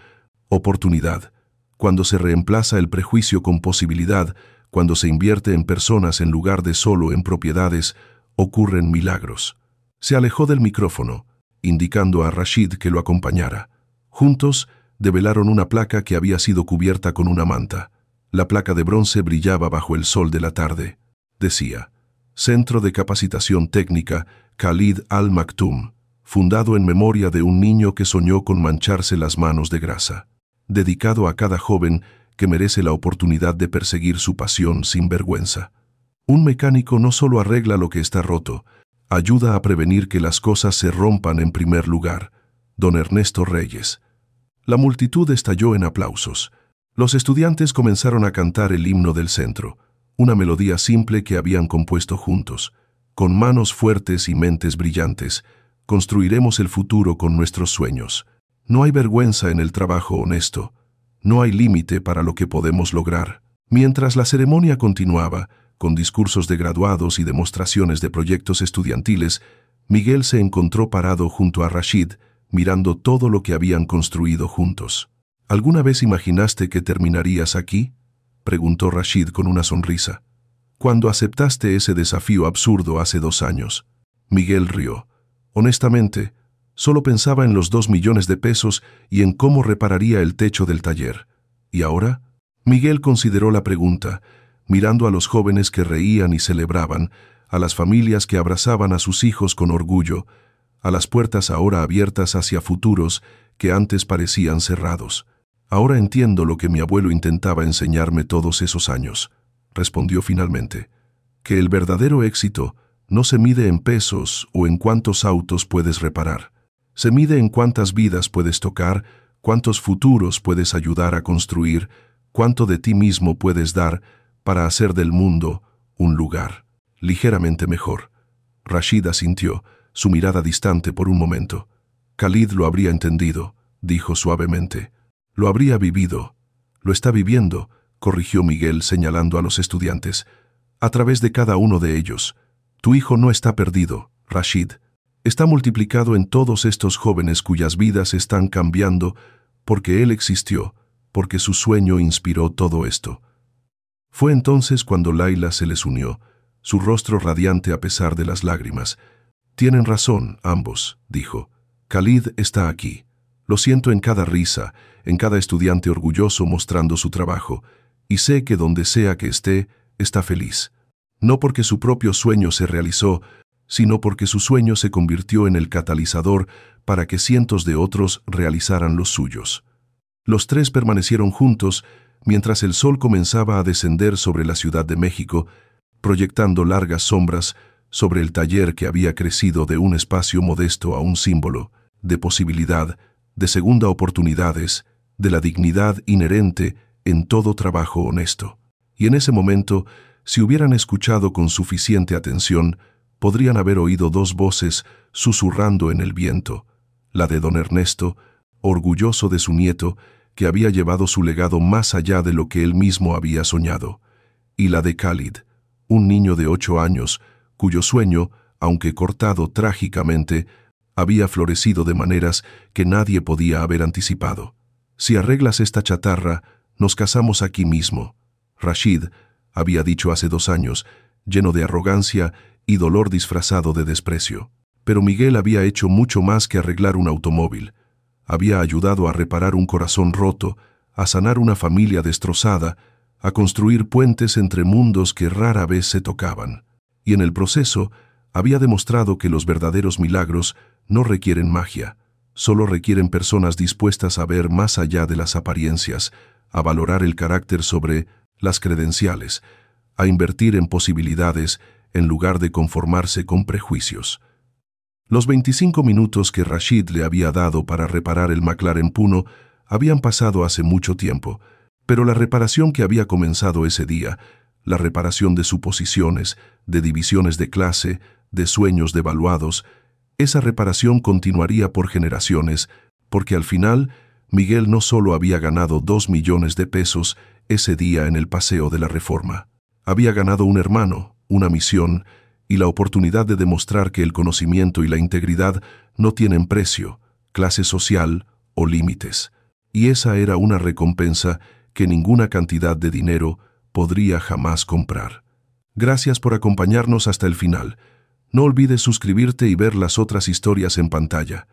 Speaker 1: oportunidad, cuando se reemplaza el prejuicio con posibilidad, cuando se invierte en personas en lugar de solo en propiedades, ocurren milagros. Se alejó del micrófono, indicando a Rashid que lo acompañara. Juntos, develaron una placa que había sido cubierta con una manta. La placa de bronce brillaba bajo el sol de la tarde. Decía, Centro de Capacitación Técnica Khalid Al Maktoum, fundado en memoria de un niño que soñó con mancharse las manos de grasa. Dedicado a cada joven que merece la oportunidad de perseguir su pasión sin vergüenza. Un mecánico no solo arregla lo que está roto, ayuda a prevenir que las cosas se rompan en primer lugar. Don Ernesto Reyes. La multitud estalló en aplausos. Los estudiantes comenzaron a cantar el himno del centro, una melodía simple que habían compuesto juntos. Con manos fuertes y mentes brillantes, construiremos el futuro con nuestros sueños. No hay vergüenza en el trabajo honesto. No hay límite para lo que podemos lograr. Mientras la ceremonia continuaba, con discursos de graduados y demostraciones de proyectos estudiantiles, Miguel se encontró parado junto a Rashid, mirando todo lo que habían construido juntos. ¿Alguna vez imaginaste que terminarías aquí?, preguntó Rashid con una sonrisa. Cuando aceptaste ese desafío absurdo hace 2 años. Miguel rió. Honestamente, solo pensaba en los 2 millones de pesos y en cómo repararía el techo del taller. ¿Y ahora? Miguel consideró la pregunta, mirando a los jóvenes que reían y celebraban, a las familias que abrazaban a sus hijos con orgullo, a las puertas ahora abiertas hacia futuros que antes parecían cerrados. Ahora entiendo lo que mi abuelo intentaba enseñarme todos esos años, respondió finalmente, que el verdadero éxito no se mide en pesos o en cuántos autos puedes reparar. Se mide en cuántas vidas puedes tocar, cuántos futuros puedes ayudar a construir, cuánto de ti mismo puedes dar para hacer del mundo un lugar ligeramente mejor. Rashid asintió, su mirada distante por un momento. Khalid lo habría entendido, dijo suavemente. Lo habría vivido. Lo está viviendo, corrigió Miguel señalando a los estudiantes. A través de cada uno de ellos. Tu hijo no está perdido, Rashid. Está multiplicado en todos estos jóvenes cuyas vidas están cambiando porque él existió, porque su sueño inspiró todo esto. Fue entonces cuando Laila se les unió, su rostro radiante a pesar de las lágrimas. Tienen razón, ambos, dijo. Khalid está aquí. Lo siento en cada risa, en cada estudiante orgulloso mostrando su trabajo, y sé que donde sea que esté, está feliz. No porque su propio sueño se realizó, sino porque su sueño se convirtió en el catalizador para que cientos de otros realizaran los suyos. Los tres permanecieron juntos mientras el sol comenzaba a descender sobre la Ciudad de México, proyectando largas sombras sobre el taller que había crecido de un espacio modesto a un símbolo de posibilidad, de segunda oportunidades, de la dignidad inherente en todo trabajo honesto. Y en ese momento, si hubieran escuchado con suficiente atención, podrían haber oído dos voces susurrando en el viento, la de don Ernesto, orgulloso de su nieto, que había llevado su legado más allá de lo que él mismo había soñado, y la de Khalid, un niño de 8 años, cuyo sueño, aunque cortado trágicamente, había florecido de maneras que nadie podía haber anticipado. Si arreglas esta chatarra, nos casamos aquí mismo. Rashid había dicho hace 2 años, lleno de arrogancia y dolor disfrazado de desprecio. Pero Miguel había hecho mucho más que arreglar un automóvil. Había ayudado a reparar un corazón roto, a sanar una familia destrozada, a construir puentes entre mundos que rara vez se tocaban. Y en el proceso, había demostrado que los verdaderos milagros no requieren magia, solo requieren personas dispuestas a ver más allá de las apariencias, a valorar el carácter sobre las credenciales, a invertir en posibilidades en lugar de conformarse con prejuicios. Los 25 minutos que Rashid le había dado para reparar el McLaren Puno habían pasado hace mucho tiempo, pero la reparación que había comenzado ese día, la reparación de suposiciones, de divisiones de clase, de sueños devaluados, esa reparación continuaría por generaciones, porque al final Miguel no solo había ganado 2 millones de pesos ese día en el Paseo de la Reforma, había ganado un hermano, una misión y la oportunidad de demostrar que el conocimiento y la integridad no tienen precio, clase social o límites. Y esa era una recompensa que ninguna cantidad de dinero podría jamás comprar. Gracias por acompañarnos hasta el final. No olvides suscribirte y ver las otras historias en pantalla.